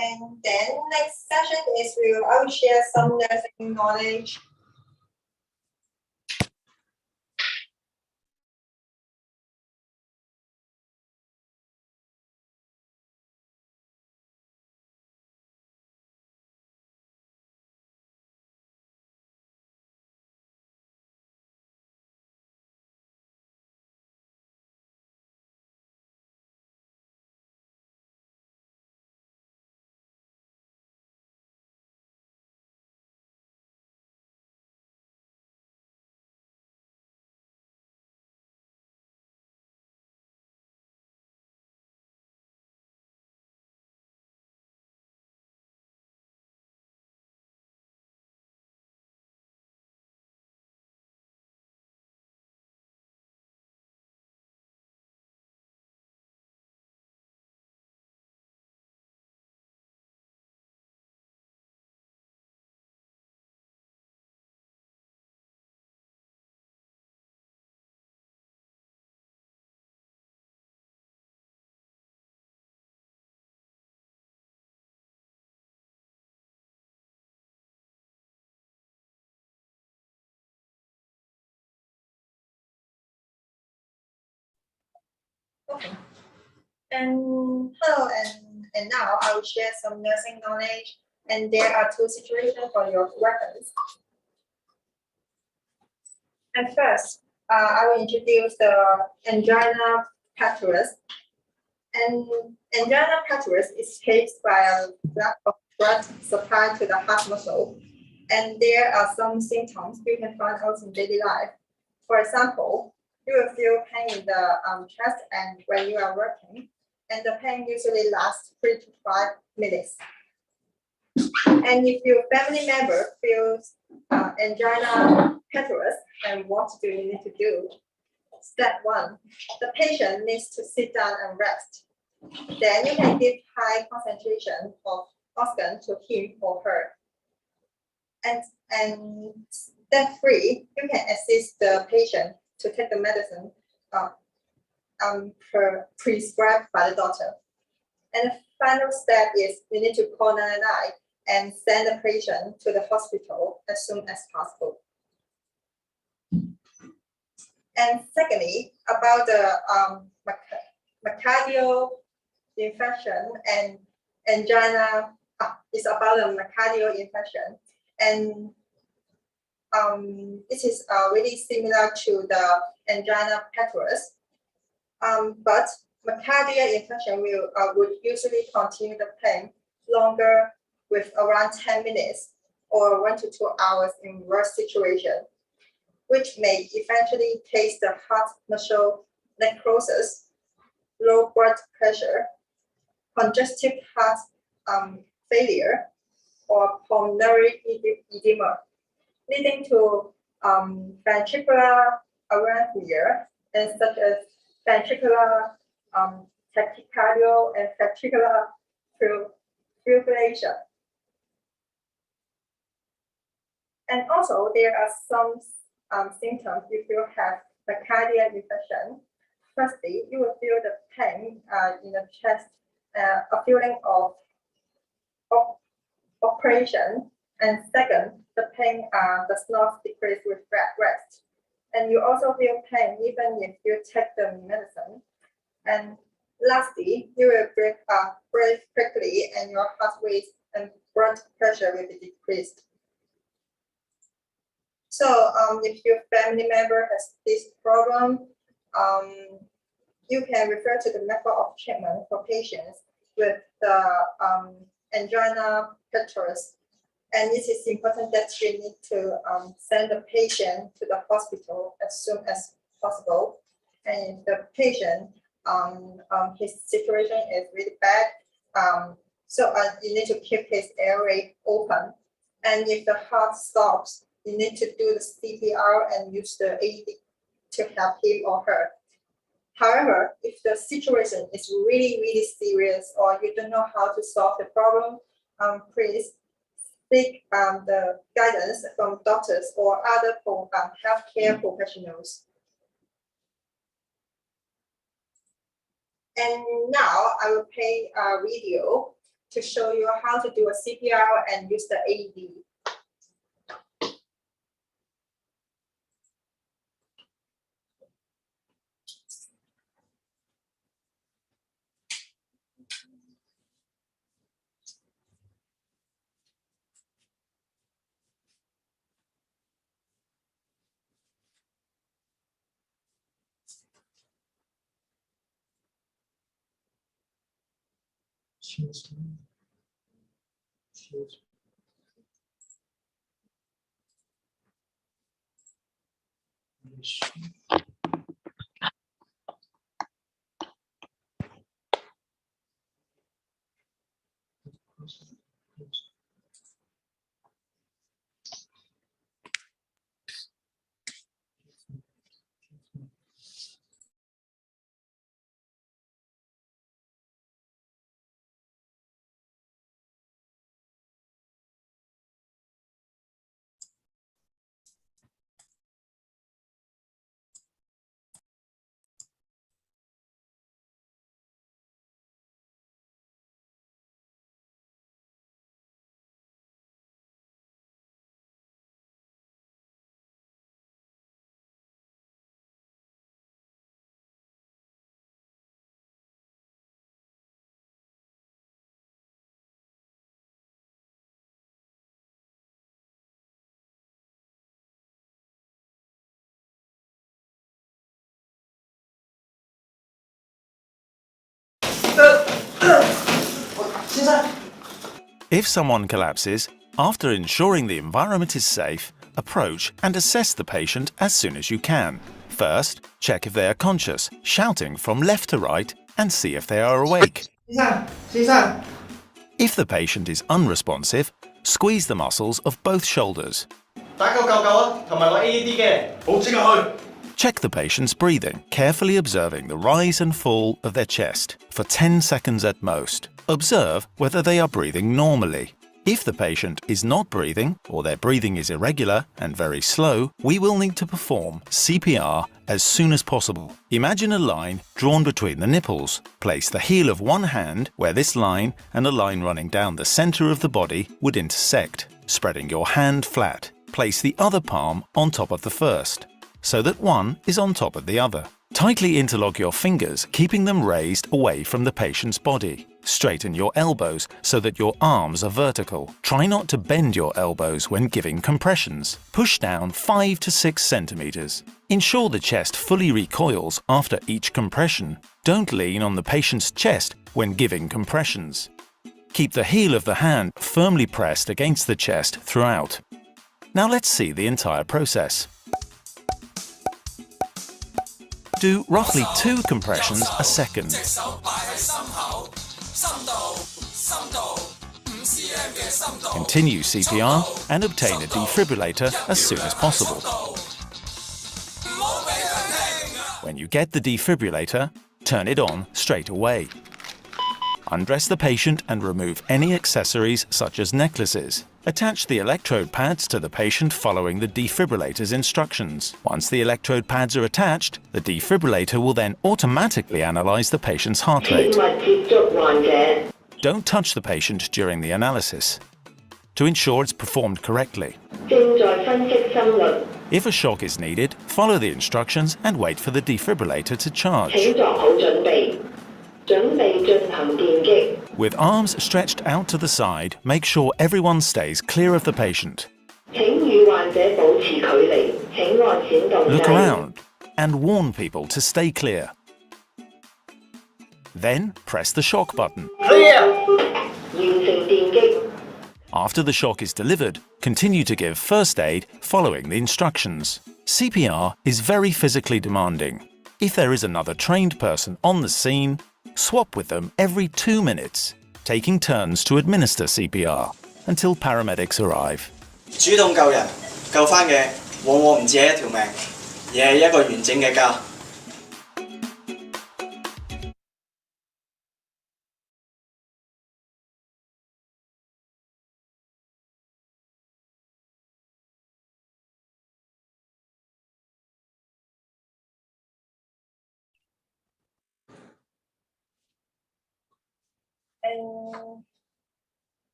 And then next session is I will share some nursing knowledge. Okay. And hello, and now I will share some nursing knowledge. And there are two situations for your reference. And first, I will introduce the angina pectoris. And angina pectoris is caused by a lack of blood supply to the heart muscle. And there are some symptoms you can find out in daily life. For example, you will feel pain in the chest and when you are working, and the pain usually lasts 3 to 5 minutes. And if your family member feels angina pectoris, and what do you need to do? Step 1, the patient needs to sit down and rest. Then you can give high concentration of oxygen to him or her. And step 3, you can assist the patient to take the medicine prescribed by the doctor. And the final step is you need to call 999 and send the patient to the hospital as soon as possible. And secondly, about the myocardial infection and angina, it's about the myocardial infection. And it is really similar to the angina pectoris, but myocardial infection would usually continue the pain longer with around 10 minutes or 1 to 2 hours in worst situation, which may eventually cause the heart muscle necrosis, low blood pressure, congestive heart failure, or pulmonary edema, leading to ventricular arrhythmia, and such as ventricular tachycardia and ventricular fibrillation. And also, there are some symptoms if you have myocardial infection. Firstly, you will feel the pain in the chest, a feeling of operation. And second, the pain does not decrease with rest. And you also feel pain even if you take the medicine. And lastly, you will breathe quickly and your heart rate and blood pressure will be decreased. So if your family member has this problem, you can refer to the method of treatment for patients with the angina pectoris. And it is important that you need to send the patient to the hospital as soon as possible. And if the patient, his situation is really bad, so you need to keep his airway open. And if the heart stops, you need to do the CPR and use the AED to help him or her. However, if the situation is really, really serious or you don't know how to solve the problem, please seek the guidance from doctors or other healthcare professionals. And now I will play a video to show you how to do a CPR and use the AED. If someone collapses, after ensuring the environment is safe, approach and assess the patient as soon as you can. First, check if they are conscious, shouting from left to right, and see if they are awake. If the patient is unresponsive, squeeze the muscles of both shoulders. Check the patient's breathing, carefully observing the rise and fall of their chest for 10 seconds at most. Observe whether they are breathing normally. If the patient is not breathing or their breathing is irregular and very slow, we will need to perform CPR as soon as possible. Imagine a line drawn between the nipples. Place the heel of one hand where this line and a line running down the center of the body would intersect. Spreading your hand flat, place the other palm on top of the first, so that one is on top of the other. Tightly interlock your fingers, keeping them raised away from the patient's body. Straighten your elbows so that your arms are vertical. Try not to bend your elbows when giving compressions. Push down 5 to 6 centimeters. Ensure the chest fully recoils after each compression. Don't lean on the patient's chest when giving compressions. Keep the heel of the hand firmly pressed against the chest throughout. Now let's see the entire process. Do roughly 2 compressions a second. Continue CPR and obtain a defibrillator as soon as possible. When you get the defibrillator, turn it on straight away. Undress the patient and remove any accessories such as necklaces. Attach the electrode pads to the patient following the defibrillator's instructions. Once the electrode pads are attached, the defibrillator will then automatically analyze the patient's heart rate. Don't touch the patient during the analysis to ensure it's performed correctly. If a shock is needed, follow the instructions and wait for the defibrillator to charge. With arms stretched out to the side, make sure everyone stays clear of the patient. Look around and warn people to stay clear. Then press the shock button. After the shock is delivered, continue to give first aid following the instructions. CPR is very physically demanding. If there is another trained person on the scene, swap with them every 2 minutes, taking turns to administer CPR until paramedics arrive. 主動救人，救返嘅往往唔止係一條命，而係一個完整嘅家。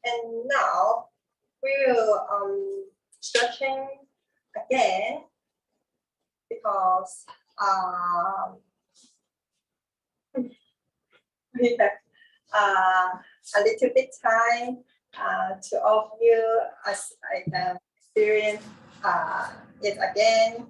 And now we will stretching again because we have a little bit time to all of you as I have experienced it again.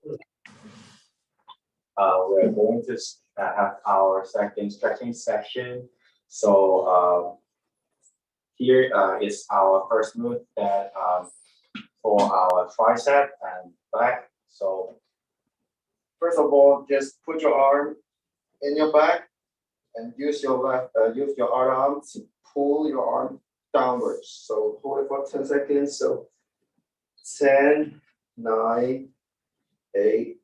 We're going to have our second stretching session. So here is our first move that for our tricep and back. So first of all, just put your arm in your back and use your other arm to pull your arm downwards. So hold it for 10 seconds. So 10, 9, 8,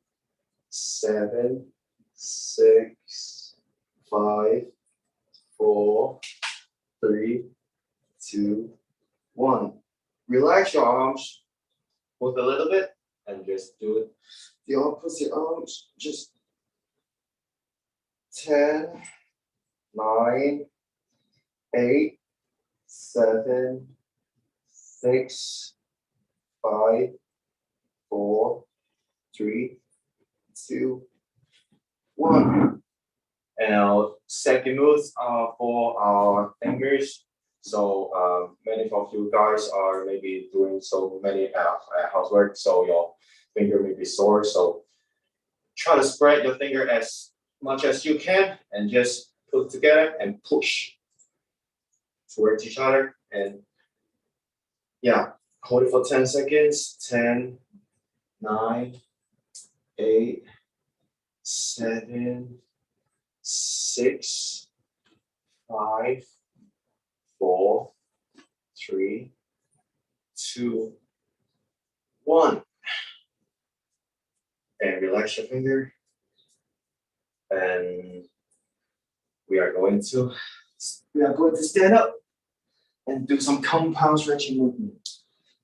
7, 6, 5, 4, 3, 2, 1. Relax your arms, move a little bit, and just do it. The opposite arms, just 10, 9, 8, 7, 6, 5, 4, 3, 2, 1. And our second moves are for our fingers. So many of you guys are maybe doing so many housework, so your finger may be sore. So try to spread your finger as much as you can and just put together and push towards each other. And yeah, hold it for 10 seconds. 10, 9, 8, 7, 6, 5, 4, 3, 2, 1. And relax your finger. And we are going to stand up and do some compound stretching movement.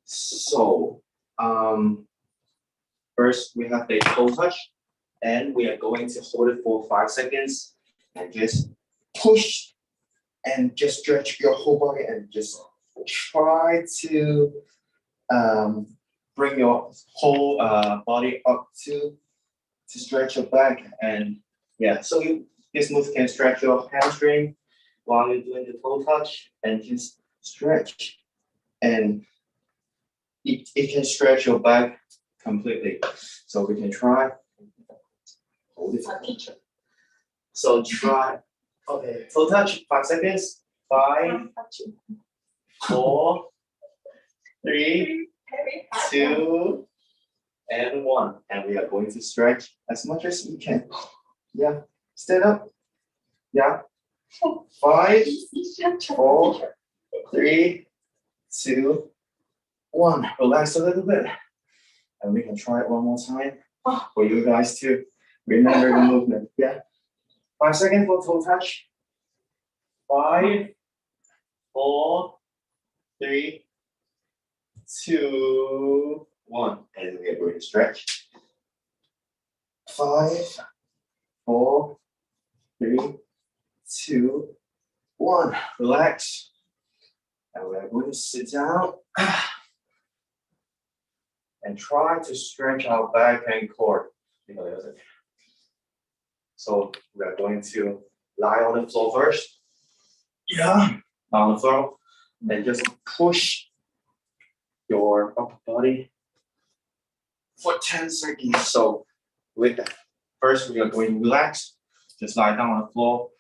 So first we have the toe touch, and we are going to hold it for 5 seconds and just push and just stretch your whole body and just try to bring your whole body up to stretch your back. And yeah, so this move can stretch your hamstring while you're doing the toe touch, and just stretch, and it can stretch your back completely. So we can try. Hold it for teacher. So try. Okay, toe touch, 5 seconds. 5, 4, 3, 2, and 1. And we are going to stretch as much as we can. Yeah, stand up. Yeah. 5, 4, 3, 2, 1. Relax a little bit. And we can try it one more time for you guys to remember the movement. Yeah. 5 seconds for toe touch. 5, 4, 3, 2, 1. And we are going to stretch. 5, 4, 3, 2, 1. Relax. And we are going to sit down and try to stretch our back and core. So we are going to lie on the floor first. Yeah, on the floor, and just push your upper body for 10 seconds. So with that, first we are going to relax. Just lie down on the floor,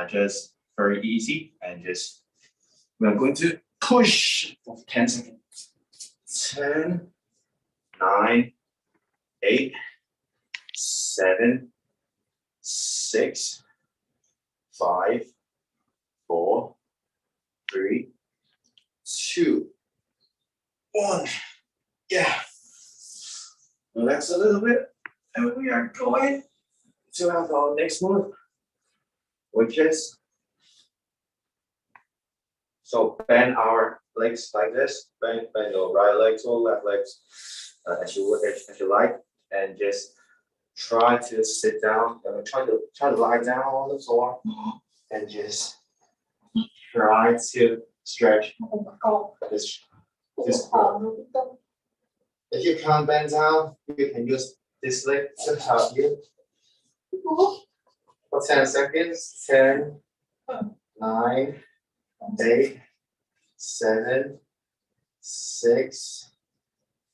just very easy, and just we are going to push for 10 seconds. 10, 9, 8, 7, 6, 5, 4, 3, 2, 1. Yeah. Relax a little bit, and we are going to have our next move, which is so bend our legs like this. Bend your right legs or left legs as you like, and just try to sit down. Try to lie down on the floor, and just try to stretch this. If you can't bend down, you can use this leg to help you. For 10 seconds. 10, 9, 8, 7, 6,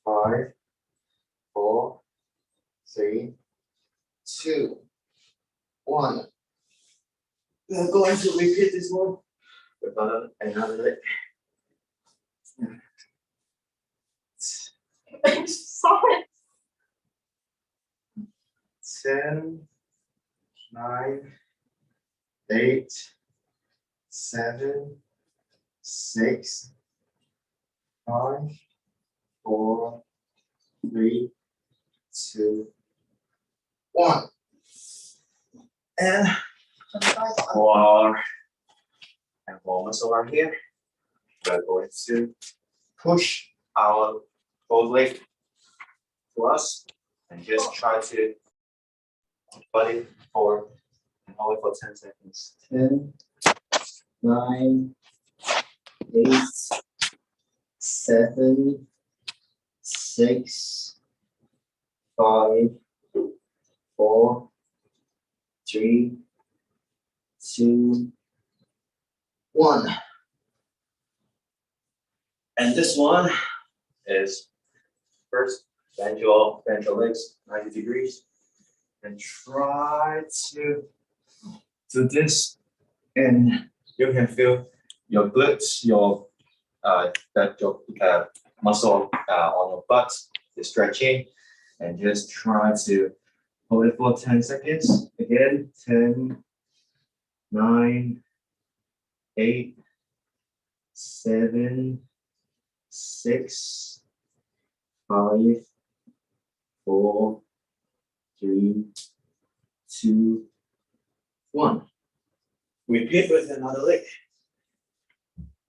5, 4, 3, 2, 1. We are going to repeat this one with another leg. Sorry. 10, 9, 8, 7, 6, 5, 4, 3, 2, 1. And for and warmers over here, we're going to push our both leg to us and just try to body forward and hold it for 10 seconds. 10, 9, 8, 7, 6, 5, 4, 3, 2, 1. And this one is first bend your legs 90 degrees and try to do this, and you can feel your glutes, your muscle on your butt is stretching, and just try to hold it for 10 seconds. Again, 10, 9, 8, 7, 6, 5, 4, 3, 2, 1. Repeat with another leg.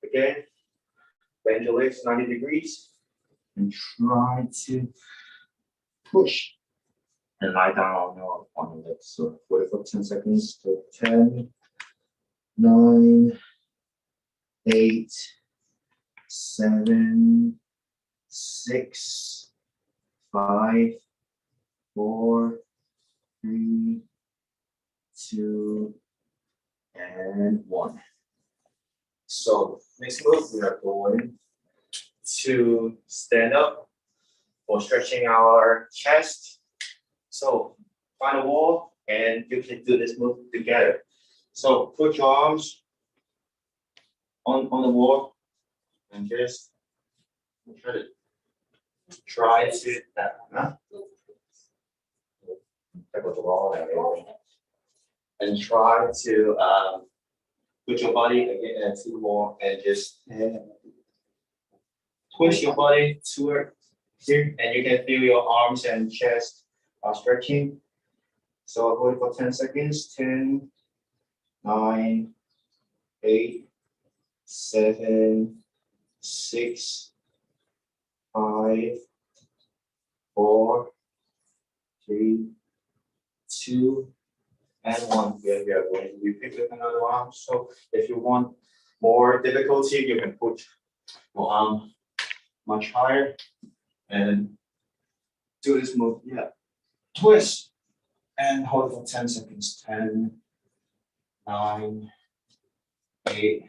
Again, bend your legs 90 degrees and try to push and lie down on your legs. So wait for 10 seconds. So 10, 9, 8, 7, 6, 5, 4, 3, 2, and 1. So next move, we are going to stand up for stretching our chest. So find a wall and you can do this move together. So put your arms on the wall and just try to and try to put your body again to the wall and just push your body toward here, and you can feel your arms and chest are stretching. So hold it for 10 seconds. 10, 9, 8, 7, 6, 5, 4, 3, 2, and 1. We are going to repeat with another arm. So if you want more difficulty, you can put your arm much higher and do this move. Yeah, twist and hold for 10 seconds. 10, 9, 8,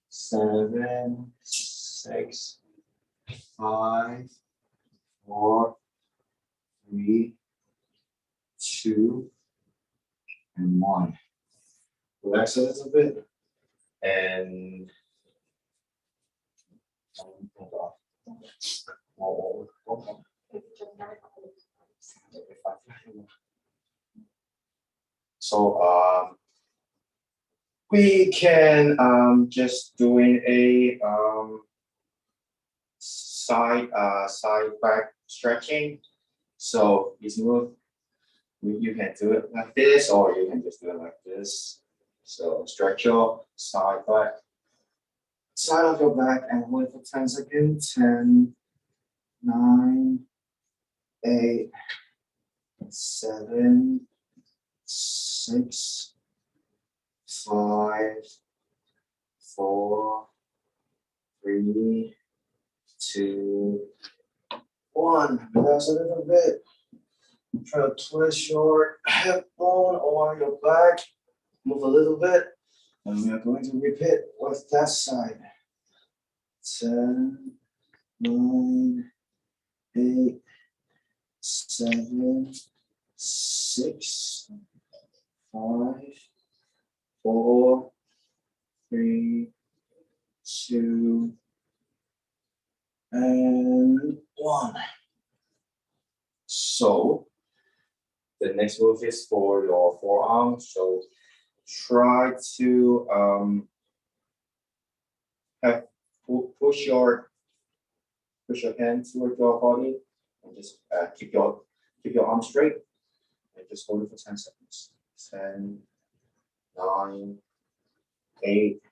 7, 6, 5, 4, 3, 2, and 1. Relax a little bit and so we can just doing a side back stretching. So this move, you can do it like this, or you can just do it like this. So stretch your side of your back and hold for 10 seconds. 10, 9, 8, 7, 6, 5, 4, 3, 2, 1. Relax a little bit. Try to twist your hip bone or your back. Move a little bit. And we are going to repeat with that side. 10, 9, 8, 7, 6, 5, 4, 3, 2, and 1. So the next move is for your forearms. So try to push your hand toward your body and just keep your arm straight and just hold it for 10 seconds. 10, 9, 8,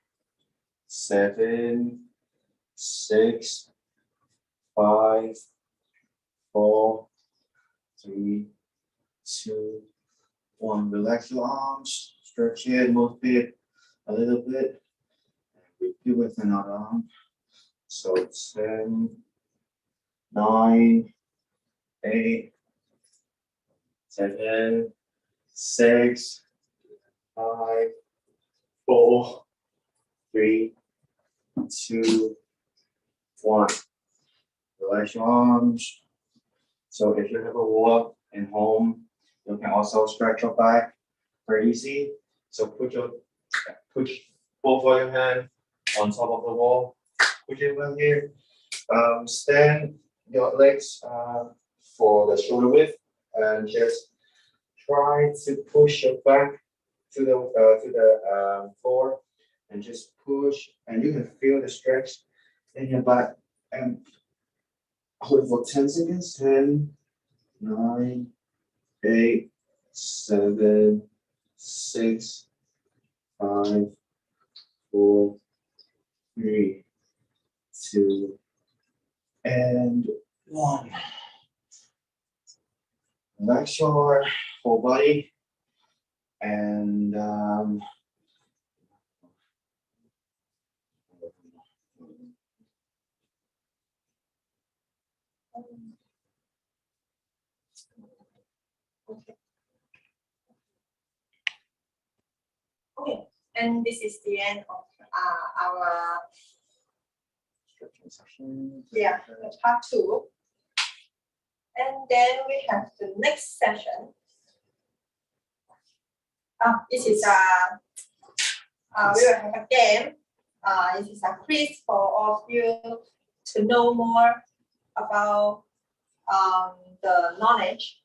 7, 6, 5, 4, 3, 2, 1. Relax your arms, stretch it, move it a little bit. Repeat with another arm. So 10, 9, 8, 7, 6, 5, 4, 3, 2, 1. Relax your arms. So if you have a walk in home, you can also stretch your back very easy. So put both of your hands on top of the wall. Put it right here. Stand your legs for the shoulder width and just try to push your back to the floor and just push, and you can feel the stretch in your back. And hold it for 10 seconds. 10, 9, 8, 7, 6, 5, 4, 3, 2, and 1. Relax your whole body and Okay, and this is the end of our part 2. And then we have the next session. This is we will have a game. This is a quiz for all of you to know more about the knowledge.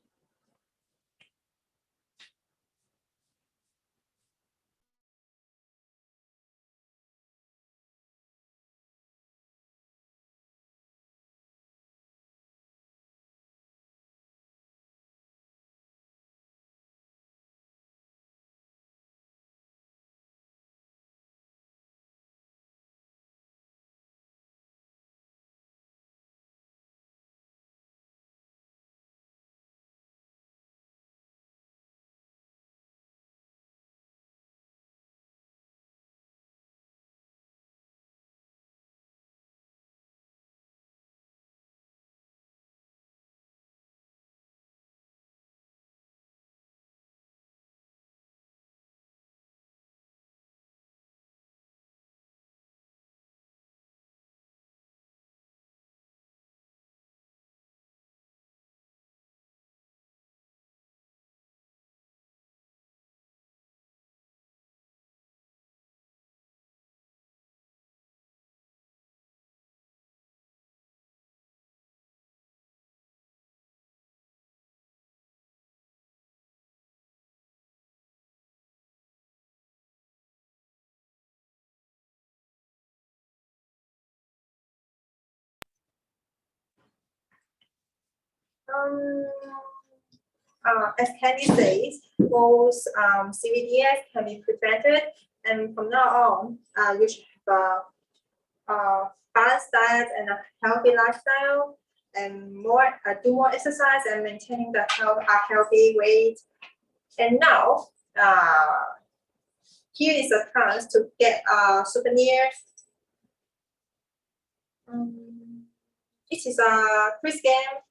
As Candy says, most CVDs can be prevented, and from now on, you should have a balanced diet and a healthy lifestyle, and do more exercise and maintaining a healthy weight. And now, here is a chance to get a souvenir. This is a quiz game,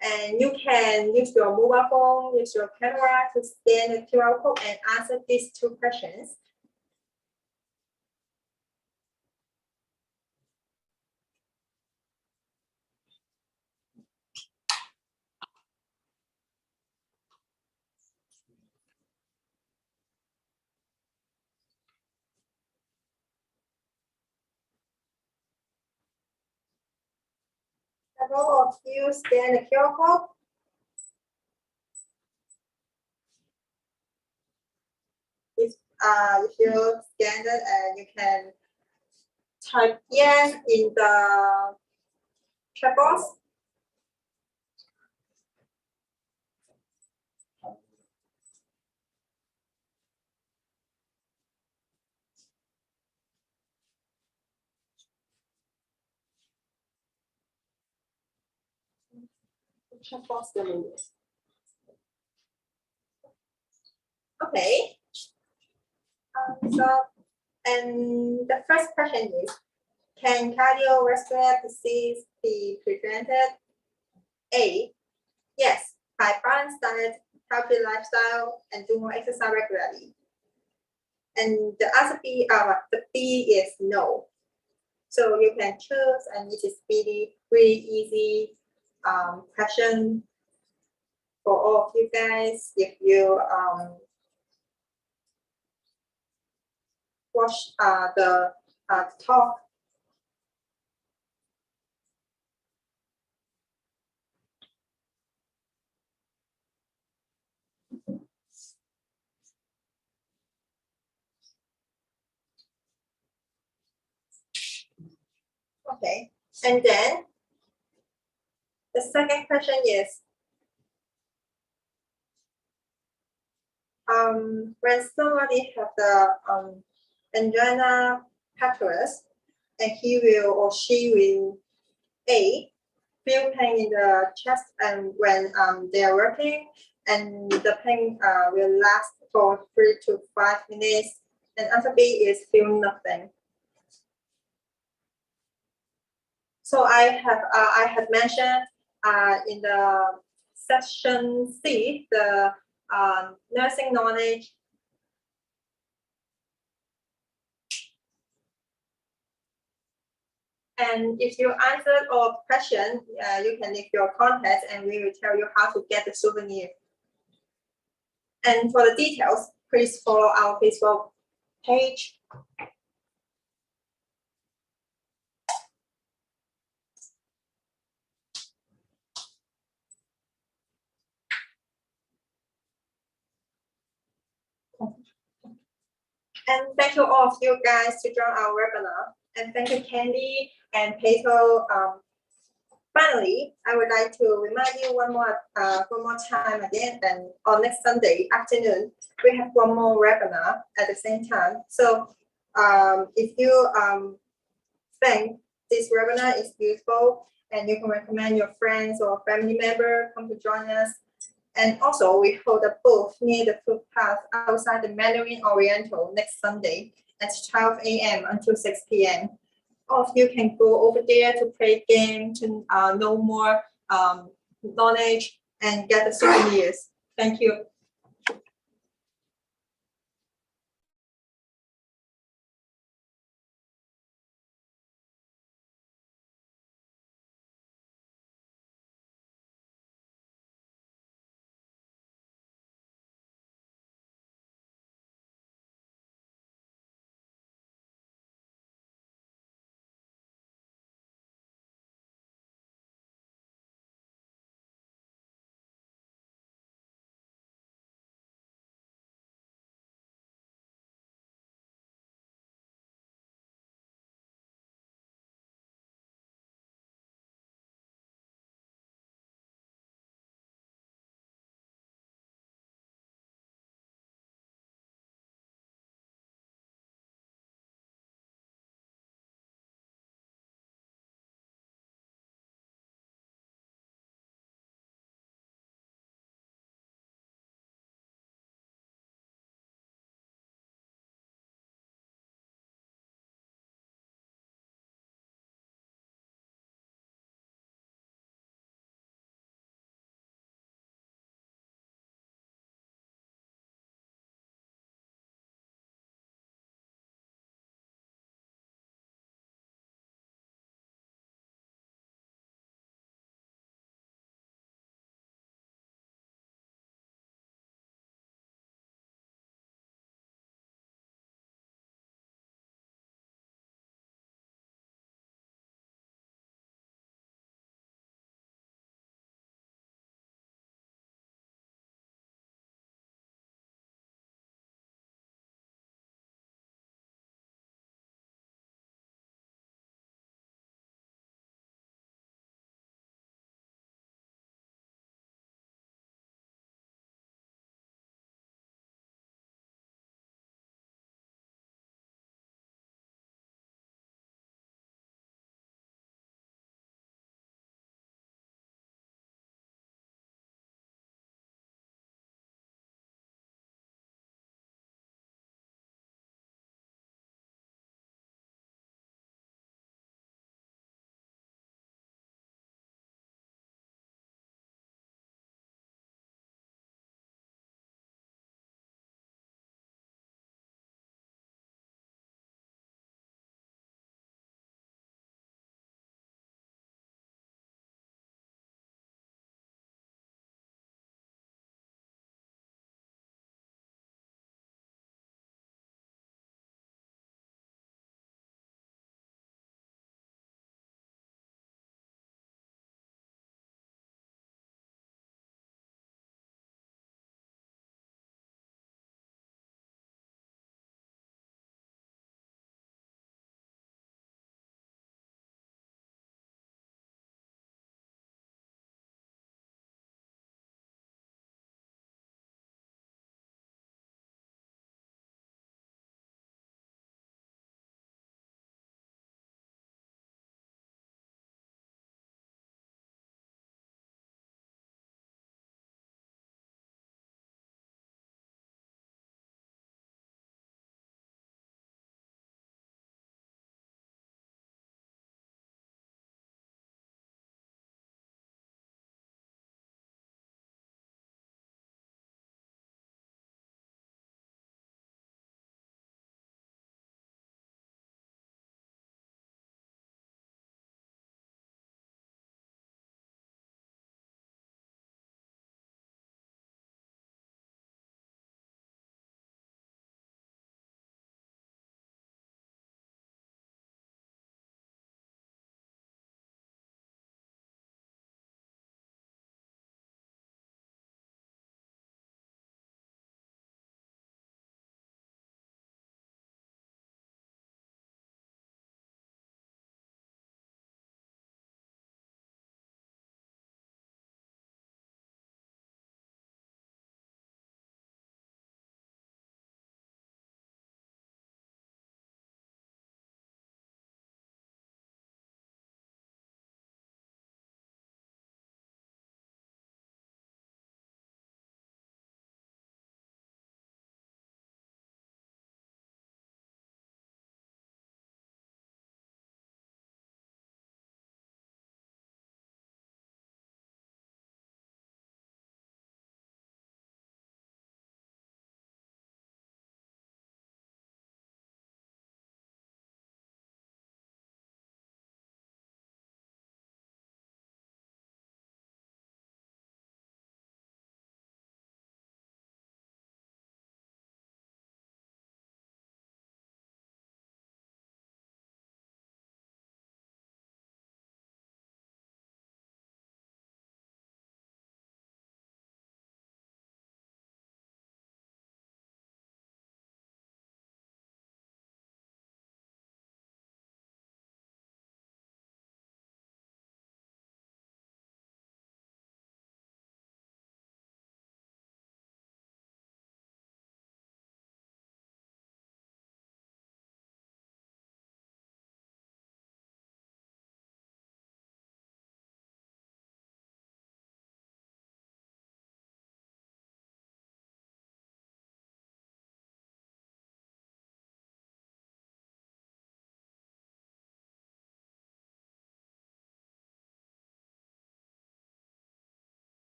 and you can use your mobile phone, use your camera to scan the QR code and answer these 2 questions. Have all of you scan the QR code? If you scan it and you can type yes in the chat box. Chat box okay. And the first question is, can cardiovascular disease be prevented? A, yes, by balanced diet, healthy lifestyle, and do more exercise regularly. And the answer B, the B is no. So you can choose, and it is really easy question for all of you guys. If you watch the talk. Okay, and then the second question is, when somebody have the angina pectoris, and he will or she will feel pain in the chest, and when they are working, and the pain will last for 3 to 5 minutes. And answer B is feel nothing. So I have mentioned in the section C the nursing knowledge. And if you answered all questions, you can leave your contact and we will tell you how to get the souvenir. And for the details, please follow our Facebook page. And thank you all of you guys to join our webinar. And thank you, Candy and Peto. Finally, I would like to remind you one more time again, and on next Sunday afternoon, we have one more webinar at the same time. So if you think this webinar is useful and you can recommend your friends or family member come to join us. And also we hold a booth near the footpath outside the Mandarin Oriental next Sunday at 12 a.m. until 6 p.m. All of you can go over there to play games, to know more knowledge and get the souvenirs. Thank you.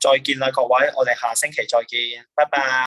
再見啦，各位，我哋下星期再見，拜拜。